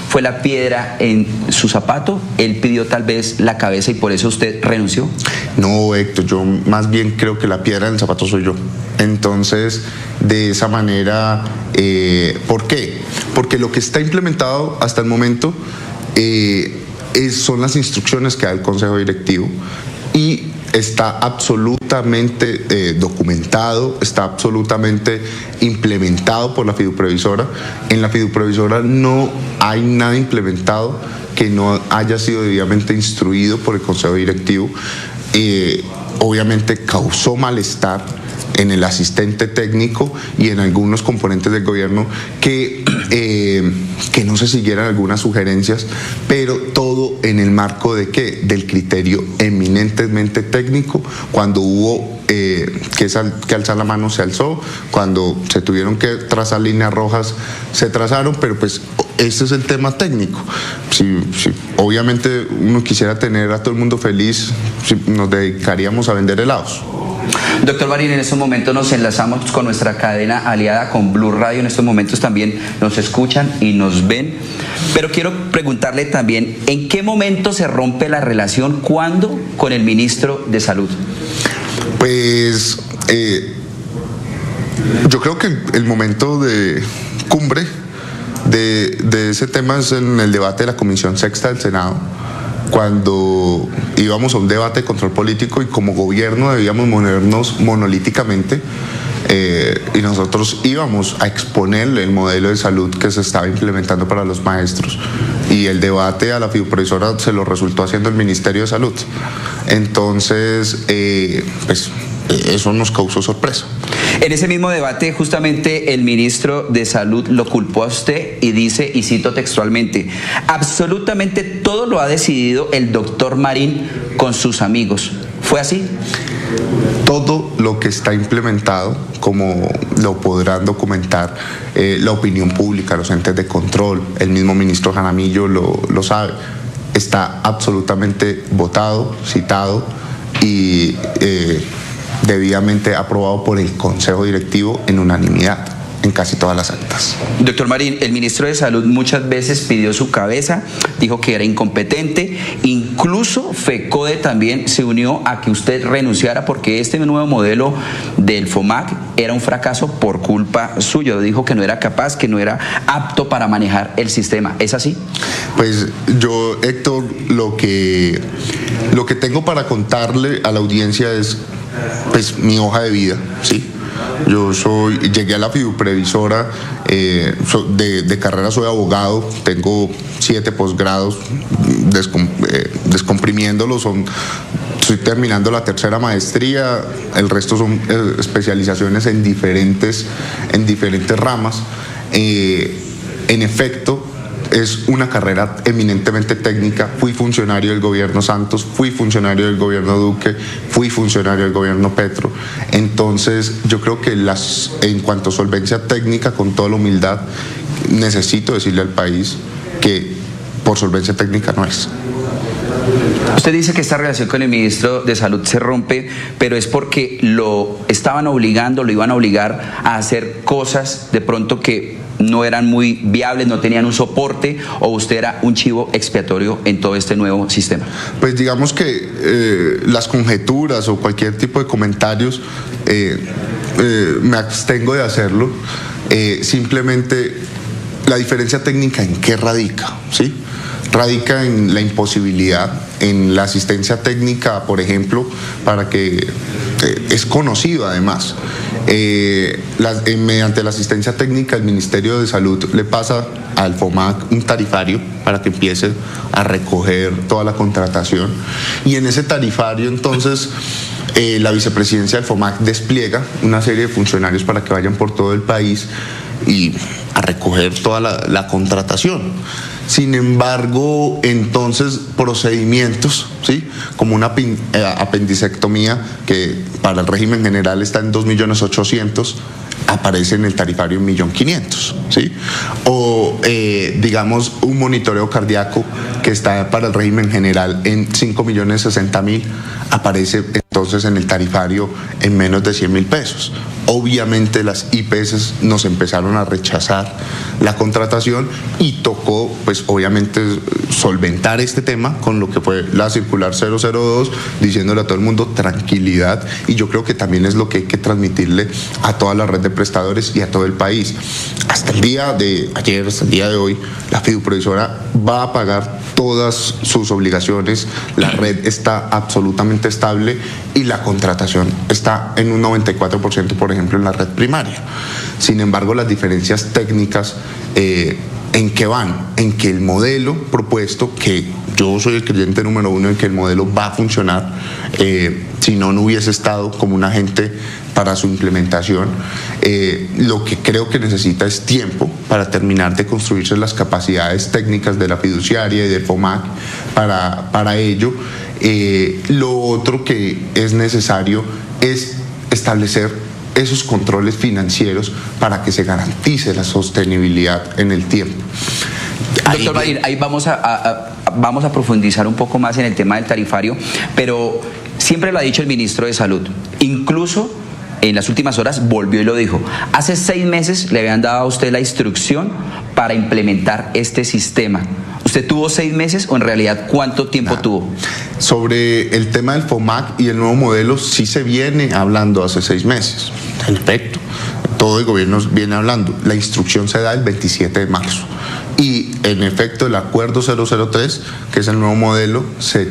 ¿fue la piedra en su zapato? ¿Él pidió tal vez la cabeza y por eso usted renunció? No, Héctor, yo más bien creo que la piedra en el zapato soy yo. Entonces, de esa manera, ¿por qué? Porque lo que está implementado hasta el momento son las instrucciones que da el Consejo Directivo y está absolutamente documentado, está absolutamente implementado por la Fidu Previsora. En la Fidu Previsora no hay nada implementado que no haya sido debidamente instruido por el Consejo Directivo. Obviamente causó malestar en el asistente técnico y en algunos componentes del gobierno que no se siguieran algunas sugerencias, pero todo en el marco de ¿qué? Del criterio eminentemente técnico, cuando hubo que alzar la mano se alzó, cuando se tuvieron que trazar líneas rojas se trazaron, pero pues ese es el tema técnico. Si obviamente uno quisiera tener a todo el mundo feliz, nos dedicaríamos a vender helados. Doctor Marín, en estos momentos nos enlazamos con nuestra cadena aliada, con Blue Radio. En estos momentos también nos escuchan y nos ven. Pero quiero preguntarle también, ¿en qué momento se rompe la relación? ¿Cuándo? Con el ministro de Salud. Pues yo creo que el momento de cumbre de ese tema es en el debate de la Comisión Sexta del Senado, cuando íbamos a un debate de control político y como gobierno debíamos movernos monolíticamente, y nosotros íbamos a exponer el modelo de salud que se estaba implementando para los maestros, y el debate a la fiduciaria se lo resultó haciendo el Ministerio de Salud. Entonces, pues eso nos causó sorpresa. En ese mismo debate, justamente el ministro de Salud lo culpó a usted y dice, y cito textualmente, absolutamente todo lo ha decidido el doctor Marín con sus amigos. ¿Fue así? Todo lo que está implementado, como lo podrán documentar la opinión pública, los entes de control, el mismo ministro Jaramillo lo sabe, está absolutamente votado, citado y debidamente aprobado por el Consejo Directivo en unanimidad en casi todas las actas. Doctor Marín, el ministro de Salud muchas veces pidió su cabeza, dijo que era incompetente, incluso FECODE también se unió a que usted renunciara porque este nuevo modelo del FOMAC era un fracaso por culpa suya. Dijo que no era capaz, que no era apto para manejar el sistema. ¿Es así? Pues yo, Héctor, lo que tengo para contarle a la audiencia es pues mi hoja de vida, ¿sí? Llegué a la fiduprevisora, de carrera soy abogado, tengo 7 posgrados, descomprimiéndolos, estoy terminando la 3ª maestría, el resto son especializaciones en diferentes ramas. En efecto, es una carrera eminentemente técnica. Fui funcionario del gobierno Santos, fui funcionario del gobierno Duque, fui funcionario del gobierno Petro. Entonces, yo creo que en cuanto a solvencia técnica, con toda la humildad, necesito decirle al país que por solvencia técnica no es. Usted dice que esta relación con el ministro de Salud se rompe, pero es porque lo iban a obligar a hacer cosas de pronto que no eran muy viables, no tenían un soporte, o usted era un chivo expiatorio en todo este nuevo sistema. Pues digamos que las conjeturas o cualquier tipo de comentarios me abstengo de hacerlo. Simplemente la diferencia técnica, ¿en qué radica? ¿Sí? Radica en la imposibilidad, en la asistencia técnica, por ejemplo, para que es conocido además. Mediante la asistencia técnica, el Ministerio de Salud le pasa al FOMAC un tarifario para que empiece a recoger toda la contratación, y en ese tarifario entonces la vicepresidencia del FOMAC despliega una serie de funcionarios para que vayan por todo el país y a recoger toda la contratación. Sin embargo, entonces procedimientos, ¿sí?, como una apendicectomía, que para el régimen general está en 2.800.000, aparece en el tarifario en 1.500.000, ¿sí? O digamos un monitoreo cardíaco que está para el régimen general en 5.060.000, aparece entonces en el tarifario en menos de 100.000 pesos. Obviamente las IPS nos empezaron a rechazar la contratación y tocó, pues obviamente, solventar este tema con lo que fue la circular 002, diciéndole a todo el mundo tranquilidad, y yo creo que también es lo que hay que transmitirle a toda la red de prestadores y a todo el país. Hasta el día de ayer, hasta el día de hoy, la fiduprevisora va a pagar todas sus obligaciones, la red está absolutamente estable y la contratación está en un 94%, por ejemplo, en la red primaria. Sin embargo, las diferencias técnicas ¿En qué van? En que el modelo propuesto, que yo soy el creyente número uno en que el modelo va a funcionar, si no hubiese estado como un agente para su implementación, lo que creo que necesita es tiempo para terminar de construirse las capacidades técnicas de la fiduciaria y del FOMAC para ello. Lo otro que es necesario es establecer esos controles financieros para que se garantice la sostenibilidad en el tiempo. Doctor Marín, ahí vamos a profundizar un poco más en el tema del tarifario, pero siempre lo ha dicho el ministro de Salud, incluso en las últimas horas volvió y lo dijo. Hace 6 meses le habían dado a usted la instrucción para implementar este sistema. ¿Usted tuvo 6 meses o en realidad cuánto tiempo tuvo? Sobre el tema del FOMAC y el nuevo modelo sí se viene hablando hace 6 meses. En efecto, todo el gobierno viene hablando. La instrucción se da el 27 de marzo. Y en efecto el acuerdo 003, que es el nuevo modelo, se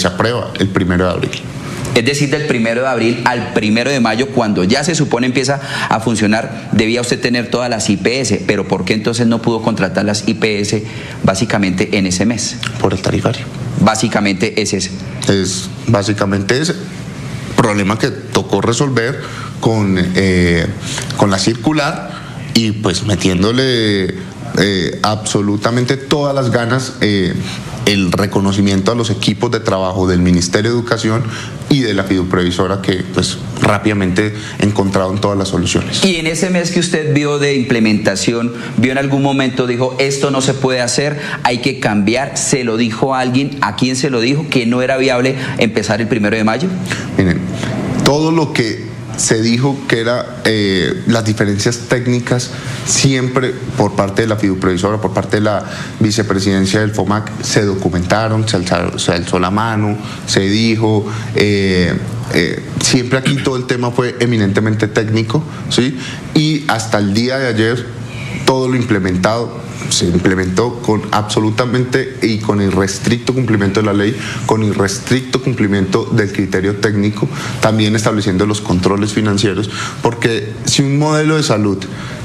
aprueba el 1 de abril. Es decir, del 1 de abril al 1 de mayo, cuando ya se supone empieza a funcionar, debía usted tener todas las IPS, pero ¿por qué entonces no pudo contratar las IPS básicamente en ese mes? Por el tarifario. Básicamente es ese. Es básicamente ese problema que tocó resolver con la circular y pues metiéndole absolutamente todas las ganas, el reconocimiento a los equipos de trabajo del Ministerio de Educación y de la fiduprevisora, que pues rápidamente encontraron todas las soluciones. Y en ese mes que usted vio de implementación, vio en algún momento, dijo, esto no se puede hacer, hay que cambiar, ¿se lo dijo a alguien? ¿A quién se lo dijo? ¿Que no era viable empezar el 1 de mayo? Miren, todo lo que se dijo que era las diferencias técnicas siempre por parte de la fiduprevisora, por parte de la vicepresidencia del FOMAC, se documentaron, se alzó la mano, se dijo, siempre aquí todo el tema fue eminentemente técnico, ¿sí? Y hasta el día de ayer todo lo implementado se implementó con absolutamente y con irrestricto cumplimiento de la ley, con irrestricto cumplimiento del criterio técnico, también estableciendo los controles financieros, porque si un modelo de salud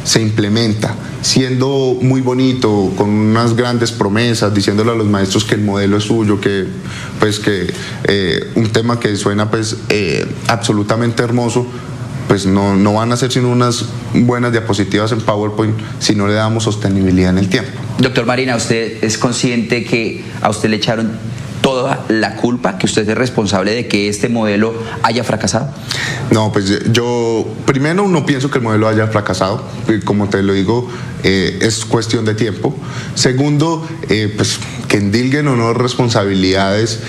se implementa siendo muy bonito, con unas grandes promesas, diciéndole a los maestros que el modelo es suyo, que un tema que suena absolutamente hermoso, pues no van a ser sino unas buenas diapositivas en PowerPoint si no le damos sostenibilidad en el tiempo. Doctor Marina, ¿usted es consciente que a usted le echaron toda la culpa, que usted es responsable de que este modelo haya fracasado? No, pues yo primero no pienso que el modelo haya fracasado, como te lo digo, es cuestión de tiempo. Segundo, pues que endilguen o no responsabilidades,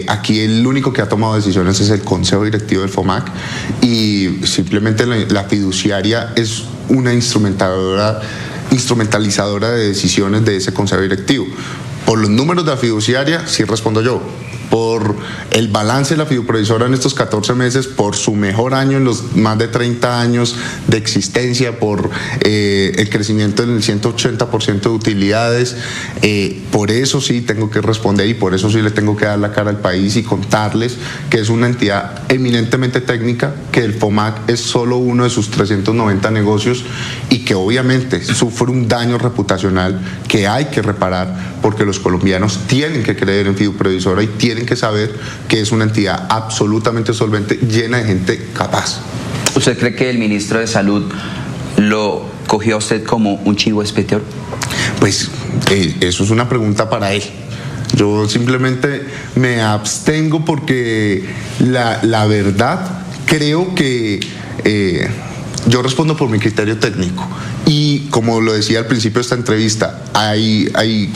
aquí el único que ha tomado decisiones es el Consejo Directivo del FOMAC y simplemente la fiduciaria es una instrumentalizadora de decisiones de ese Consejo Directivo. Por los números de la fiduciaria, sí respondo yo. Por el balance de la fiduprevisora en estos 14 meses, por su mejor año en los más de 30 años de existencia, por el crecimiento en el 180% de utilidades, por eso sí tengo que responder y por eso sí le tengo que dar la cara al país y contarles que es una entidad eminentemente técnica, que el FOMAC es solo uno de sus 390 negocios y que obviamente sufre un daño reputacional que hay que reparar, porque los colombianos tienen que creer en fiduprevisora y tienen que saber que es una entidad absolutamente solvente, llena de gente capaz. ¿Usted cree que el ministro de Salud lo cogió a usted como un chivo expiatorio? Pues eso es una pregunta para él. Yo simplemente me abstengo porque la verdad creo que yo respondo por mi criterio técnico. Y como lo decía al principio de esta entrevista,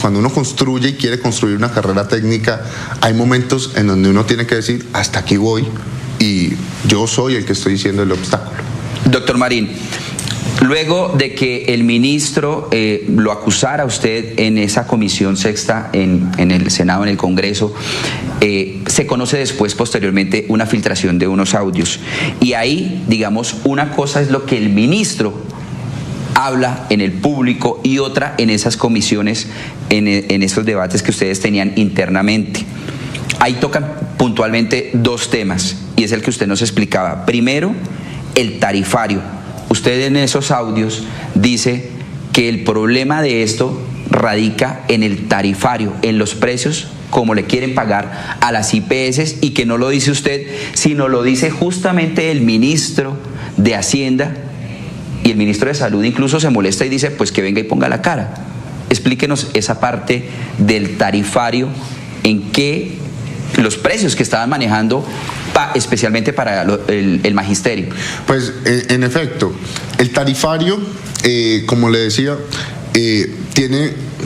cuando uno construye y quiere construir una carrera técnica, hay momentos en donde uno tiene que decir, hasta aquí voy, y yo soy el que estoy diciendo el obstáculo. Doctor Marín, luego de que el ministro lo acusara a usted en esa comisión sexta en el Senado, en el Congreso, se conoce después, posteriormente, una filtración de unos audios. Y ahí, digamos, una cosa es lo que el ministro habla en el público y otra en esas comisiones, en esos debates que ustedes tenían internamente. Ahí tocan puntualmente 2 temas y es el que usted nos explicaba. Primero, el tarifario. Usted en esos audios dice que el problema de esto radica en el tarifario, en los precios como le quieren pagar a las IPS, y que no lo dice usted, sino lo dice justamente el ministro de Hacienda, y el ministro de Salud incluso se molesta y dice pues que venga y ponga la cara. Explíquenos esa parte del tarifario, en qué los precios que estaban manejando especialmente para el magisterio. Pues en efecto, el tarifario, como le decía,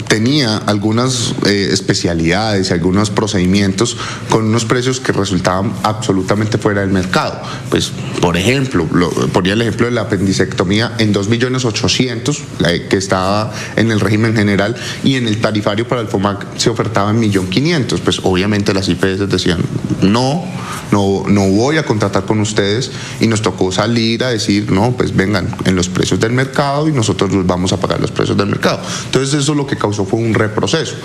tenía algunas especialidades y algunos procedimientos con unos precios que resultaban absolutamente fuera del mercado. Pues, por ejemplo, ponía el ejemplo de la apendicectomía en 2.800.000, que estaba en el régimen general, y en el tarifario para el FOMAC se ofertaba en 1.500.000. Pues obviamente las IPS decían, no voy a contratar con ustedes, y nos tocó salir a decir, no, pues vengan en los precios del mercado y nosotros los vamos a pagar los precios del mercado. Entonces eso lo que causó fue un reproceso.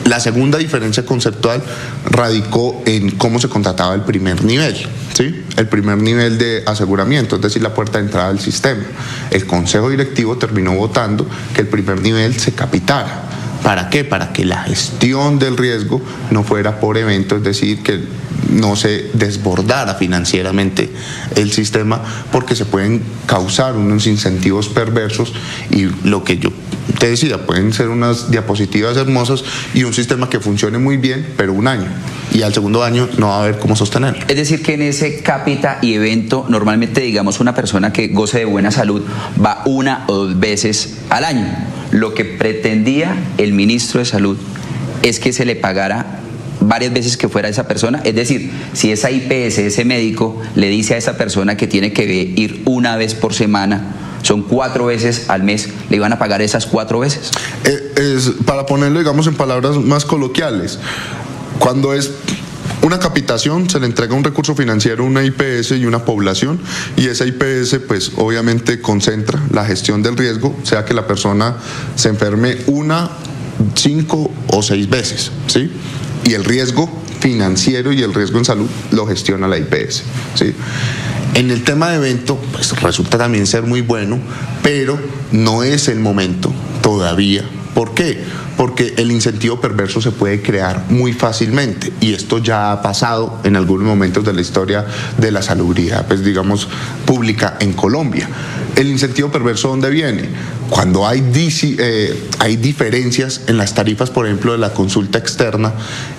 La segunda diferencia conceptual radicó en cómo se contrataba el primer nivel, ¿sí? El primer nivel de aseguramiento, es decir, la puerta de entrada al sistema. El Consejo Directivo terminó votando que el primer nivel se capitara. ¿Para qué? Para que la gestión del riesgo no fuera por evento, es decir, que no se desbordara financieramente el sistema, porque se pueden causar unos incentivos perversos, y lo que yo te decía, pueden ser unas diapositivas hermosas y un sistema que funcione muy bien, pero un año, y al segundo año no va a haber cómo sostenerlo. Es decir, que en ese cápita y evento, normalmente, digamos, una persona que goce de buena salud va 1 o 2 veces al año. Lo que pretendía el ministro de Salud es que se le pagara varias veces que fuera esa persona. Es decir, si esa IPS, ese médico, le dice a esa persona que tiene que ir 1 vez por semana, son 4 veces al mes, ¿le iban a pagar esas 4 veces? Para ponerlo, digamos, en palabras más coloquiales, cuando es una capitación, se le entrega un recurso financiero a una IPS y una población, y esa IPS pues obviamente concentra la gestión del riesgo, sea que la persona se enferme 1, 5 o 6 veces, ¿sí? Y el riesgo financiero y el riesgo en salud lo gestiona la IPS, ¿sí? En el tema de evento, pues resulta también ser muy bueno, pero no es el momento todavía. ¿Por qué? Porque el incentivo perverso se puede crear muy fácilmente, y esto ya ha pasado en algunos momentos de la historia de la salubridad, pues digamos, pública en Colombia. ¿El incentivo perverso dónde viene? Cuando hay diferencias en las tarifas, por ejemplo, de la consulta externa,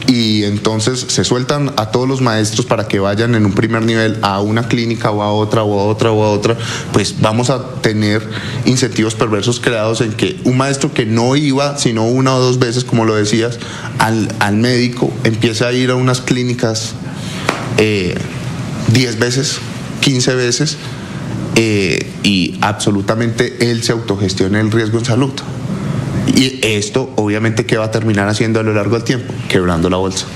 y entonces se sueltan a todos los maestros para que vayan en un primer nivel a una clínica o a otra o a otra o a otra, pues vamos a tener incentivos perversos creados en que un maestro que no iba sino 1 o 2 veces, como lo decías, al médico, empieza a ir a unas clínicas 10 veces, 15 veces, y absolutamente él se autogestiona el riesgo en salud. Y esto obviamente, ¿qué va a terminar haciendo a lo largo del tiempo? Quebrando la bolsa.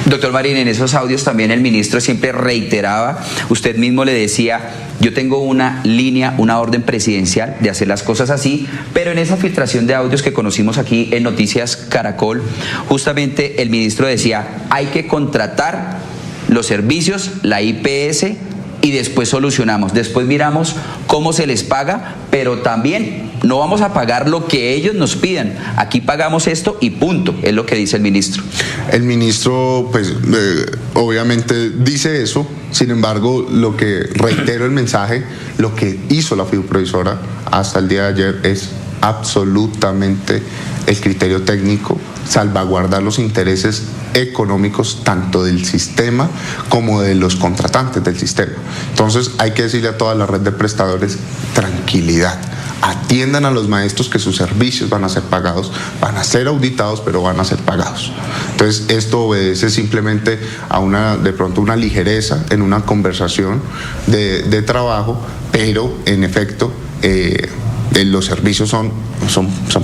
Doctor Marín, en esos audios también el ministro siempre reiteraba, usted mismo le decía, yo tengo una línea, una orden presidencial de hacer las cosas así, pero en esa filtración de audios que conocimos aquí en Noticias Caracol, justamente el ministro decía, hay que contratar los servicios, la IPS, y después solucionamos, después miramos cómo se les paga, pero también no vamos a pagar lo que ellos nos pidan, aquí pagamos esto y punto, es lo que dice el ministro. El ministro, pues, obviamente dice eso, sin embargo, lo que reitero el mensaje, lo que hizo la fiduprovisora hasta el día de ayer es absolutamente el criterio técnico, salvaguardar los intereses económicos tanto del sistema como de los contratantes del sistema. Entonces hay que decirle a toda la red de prestadores, tranquilidad, atiendan a los maestros, que sus servicios van a ser pagados, van a ser auditados, pero van a ser pagados. Entonces esto obedece simplemente a de pronto una ligereza en una conversación de trabajo, pero en efecto los servicios son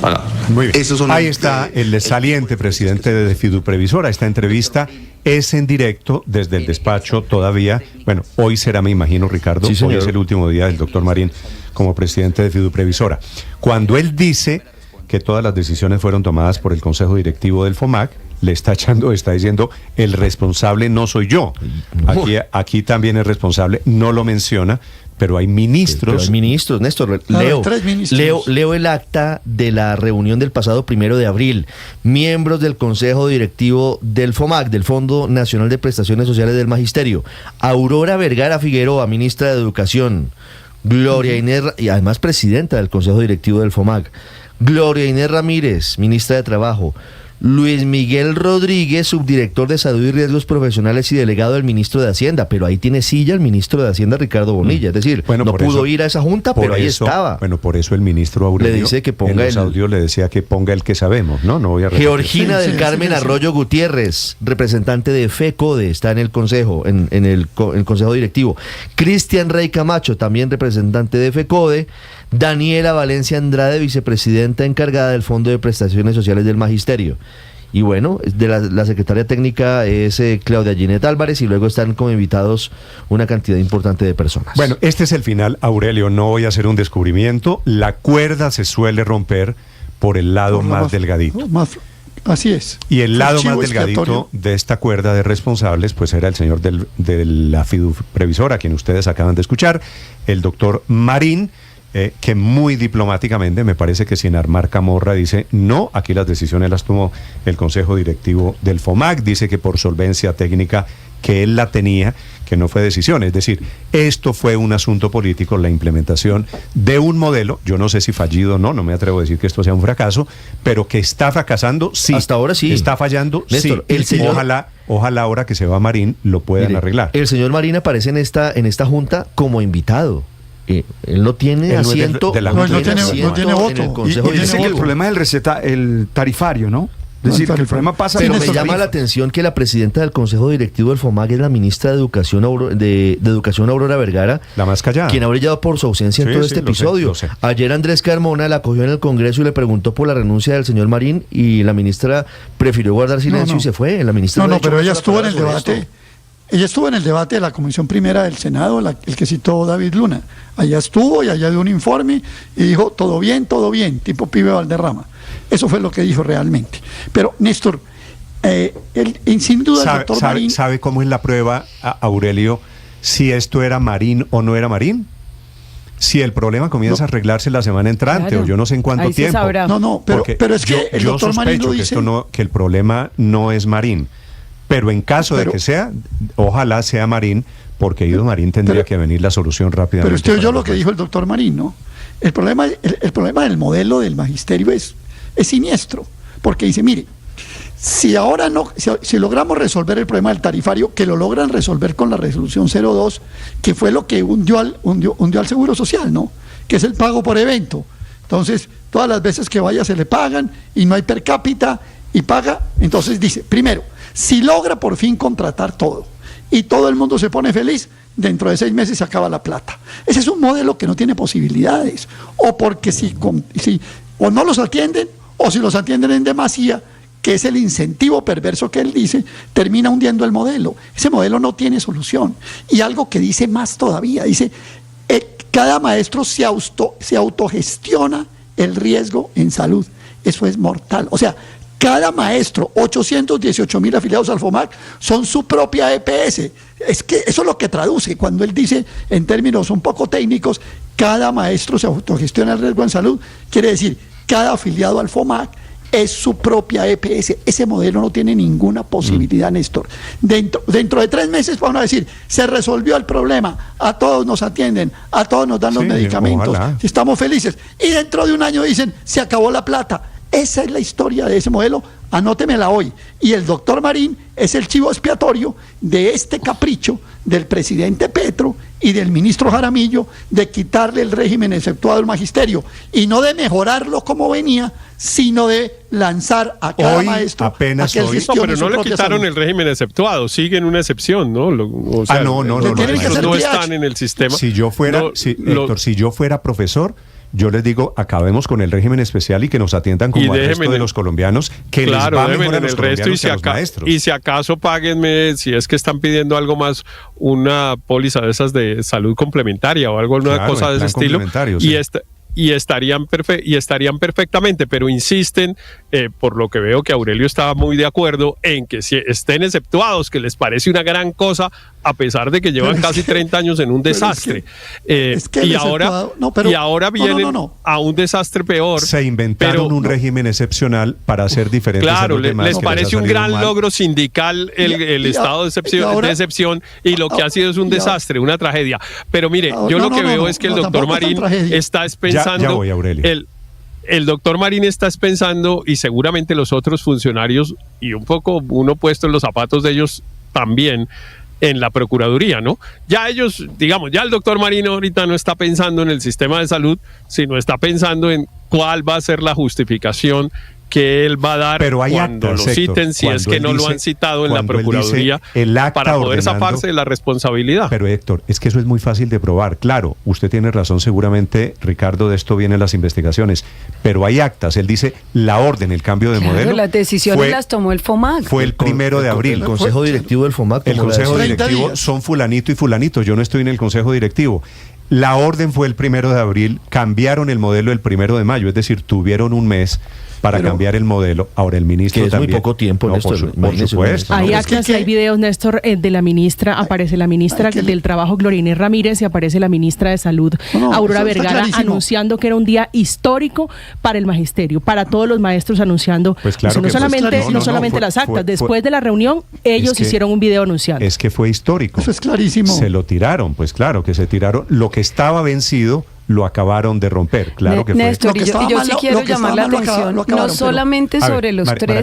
pagados. Muy bien. Ahí está el saliente presidente de Fiduprevisora. Esta entrevista es en directo desde el despacho todavía. Bueno, hoy será, me imagino, Ricardo, sí, hoy es el último día del doctor Marín como presidente de Fiduprevisora. Cuando él dice que todas las decisiones fueron tomadas por el Consejo Directivo del FOMAC, está diciendo, el responsable no soy yo. Aquí también es responsable, no lo menciona, pero hay ministros. Pero hay ministros, Néstor. Leo el acta de la reunión del pasado 1 de abril. Miembros del Consejo Directivo del FOMAC, del Fondo Nacional de Prestaciones Sociales del Magisterio. Aurora Vergara Figueroa, ministra de Educación. Gloria Inés, y además presidenta del Consejo Directivo del FOMAC. Gloria Inés Ramírez, ministra de Trabajo. Luis Miguel Rodríguez, subdirector de Salud y Riesgos Profesionales y delegado del ministro de Hacienda, pero ahí tiene silla el ministro de Hacienda, Ricardo Bonilla, es decir, no pudo ir a esa junta, pero ahí estaba. Bueno, por eso el ministro Aurelio le dice que ponga en los audios le decía que ponga el que sabemos, ¿no? No voy a repetir. Georgina del Carmen Arroyo Gutiérrez, representante de FECODE, está en el consejo, en el consejo directivo. Cristian Rey Camacho, también representante de FECODE. Daniela Valencia Andrade, vicepresidenta encargada del Fondo de Prestaciones Sociales del Magisterio. Y bueno, de la secretaria técnica es Claudia Ginette Álvarez, y luego están como invitados una cantidad importante de personas. Bueno, este es el final, Aurelio, no voy a hacer un descubrimiento. La cuerda se suele romper por el lado más delgadito. Así es. Y el lado más delgadito de esta cuerda de responsables, pues era el señor de la Fiduprevisora, a quien ustedes acaban de escuchar, el doctor Marín, que muy diplomáticamente, me parece que sin armar camorra, dice, no, aquí las decisiones las tomó el Consejo Directivo del FOMAC, dice que por solvencia técnica que él la tenía, que no fue decisión, es decir, esto fue un asunto político, la implementación de un modelo, yo no sé si fallido o no, no me atrevo a decir que esto sea un fracaso, pero que está fracasando, sí. Hasta ahora sí. Está fallando, Néstor, sí. Ojalá ahora que se va Marín lo puedan arreglar. El señor Marín aparece en esta junta como invitado. Él no tiene asiento, no tiene voto. Y dice que el problema es el tarifario, ¿no? Es decir, que el problema pasa... Pero me llama la atención que la presidenta del Consejo Directivo del FOMAC es la ministra de Educación, Educación Aurora Vergara, la más callada, quien ha brillado por su ausencia en todo este episodio. Lo sé. Ayer Andrés Carmona la acogió en el Congreso y le preguntó por la renuncia del señor Marín, y la ministra prefirió guardar silencio y se fue. La ministra pero ella estuvo en el debate. Ella estuvo en el debate de la Comisión Primera del Senado, el que citó David Luna. Allá estuvo y allá dio un informe y dijo, todo bien, tipo pibe Valderrama. Eso fue lo que dijo realmente. Pero, Néstor, sin duda el doctor Marín... ¿Sabe cómo es la prueba, Aurelio, si esto era Marín o no era Marín? Si el problema comienza a arreglarse la semana entrante, o yo no sé en cuánto tiempo. Pero es que el doctor Marín lo dice... que el problema no es Marín. Pero en caso de que sea, ojalá sea Marín, porque Ido Marín tendría que venir la solución rápidamente. Pero usted oyó lo que dijo el doctor Marín, ¿no? El problema del modelo del magisterio es siniestro, porque dice, mire, si logramos resolver el problema del tarifario, que lo logran resolver con la resolución 02, que fue lo que hundió al Seguro Social, ¿no? Que es el pago por evento. Entonces, todas las veces que vaya se le pagan y no hay per cápita y paga. Entonces dice, primero, si logra por fin contratar todo y todo el mundo se pone feliz, dentro de 6 meses se acaba la plata. Ese es un modelo que no tiene posibilidades, o porque o no los atienden, o si los atienden en demasía, que es el incentivo perverso que él dice, termina hundiendo el modelo. Ese modelo no tiene solución. Y algo que dice más todavía, dice, cada maestro se autogestiona el riesgo en salud. Eso es mortal. O sea, cada maestro, 818,000 afiliados al FOMAC, son su propia EPS. Es que eso es lo que traduce cuando él dice, en términos un poco técnicos, cada maestro se autogestiona el riesgo en salud. Quiere decir, cada afiliado al FOMAC es su propia EPS. Ese modelo no tiene ninguna posibilidad, Néstor. Dentro de 3 meses van a decir, se resolvió el problema, a todos nos atienden, a todos nos dan los medicamentos, estamos felices. Y dentro de 1 año dicen, se acabó la plata. Esa es la historia de ese modelo, anótemela hoy. Y el doctor Marín es el chivo expiatorio de este capricho del presidente Petro y del ministro Jaramillo de quitarle el régimen exceptuado al magisterio, y no de mejorarlo como venía, sino de lanzar a cada maestro apenas pero no le quitaron el régimen exceptuado, siguen una excepción, ¿no? No están en el sistema. Si yo fuera, Héctor, si yo fuera profesor, yo les digo, acabemos con el régimen especial y que nos atiendan como al resto de los colombianos, que les va mejor a los colombianos que a los maestros. Y si acaso páguenme, si es que están pidiendo algo más, una póliza de esas de salud complementaria o alguna cosa de ese estilo, y estarían perfectamente, pero insisten, por lo que veo que Aurelio estaba muy de acuerdo en que si estén exceptuados, que les parece una gran cosa, a pesar de que llevan casi 30 años en un desastre. Y ahora vienen a un desastre peor. Se inventaron un régimen excepcional para hacer diferentes. Claro, les parece un gran logro sindical el estado de excepción, y lo que ha sido es un desastre, una tragedia. Pero mire, yo lo que veo es que el doctor Marín está pensando... Ya voy, Aurelio. El doctor Marín está pensando, y seguramente los otros funcionarios, y un poco uno puesto en los zapatos de ellos también, en la Procuraduría, ¿no? Ya ellos, digamos, ya el doctor Marín ahorita no está pensando en el sistema de salud, sino está pensando en cuál va a ser la justificación que él va a dar cuando lo citen, si es que no lo han citado en la Procuraduría, para poder zafarse de la responsabilidad. Pero Héctor, es que eso es muy fácil de probar. Claro, usted tiene razón, seguramente, Ricardo, de esto vienen las investigaciones, pero hay actas. Él dice la orden, el cambio de modelo. Las decisiones las tomó el FOMAC. Fue el 1 de abril. El Consejo Directivo del FOMAC. El Consejo Directivo son fulanito y fulanito. Yo no estoy en el Consejo Directivo. La orden fue el 1 de abril, cambiaron el modelo el 1 de mayo, es decir, tuvieron un mes para cambiar el modelo. Ahora el ministro que es también. Muy poco tiempo, no, Néstor. Por supuesto. Hay actas, hay videos, Néstor, de la ministra, aparece la ministra del Trabajo, Gloria Inés Ramírez, y aparece la ministra de Salud, Aurora Vergara, anunciando que era un día histórico para el magisterio, para todos los maestros, anunciando. Pues claro, no solamente las actas, después de la reunión, ellos hicieron un video anunciando. Es que fue histórico. Eso es clarísimo. Se lo tiraron, pues claro que se tiraron. Lo que estaba vencido lo acabaron de romper, claro que Néstor, fue. yo sí quiero llamar la atención, no solamente sobre los 3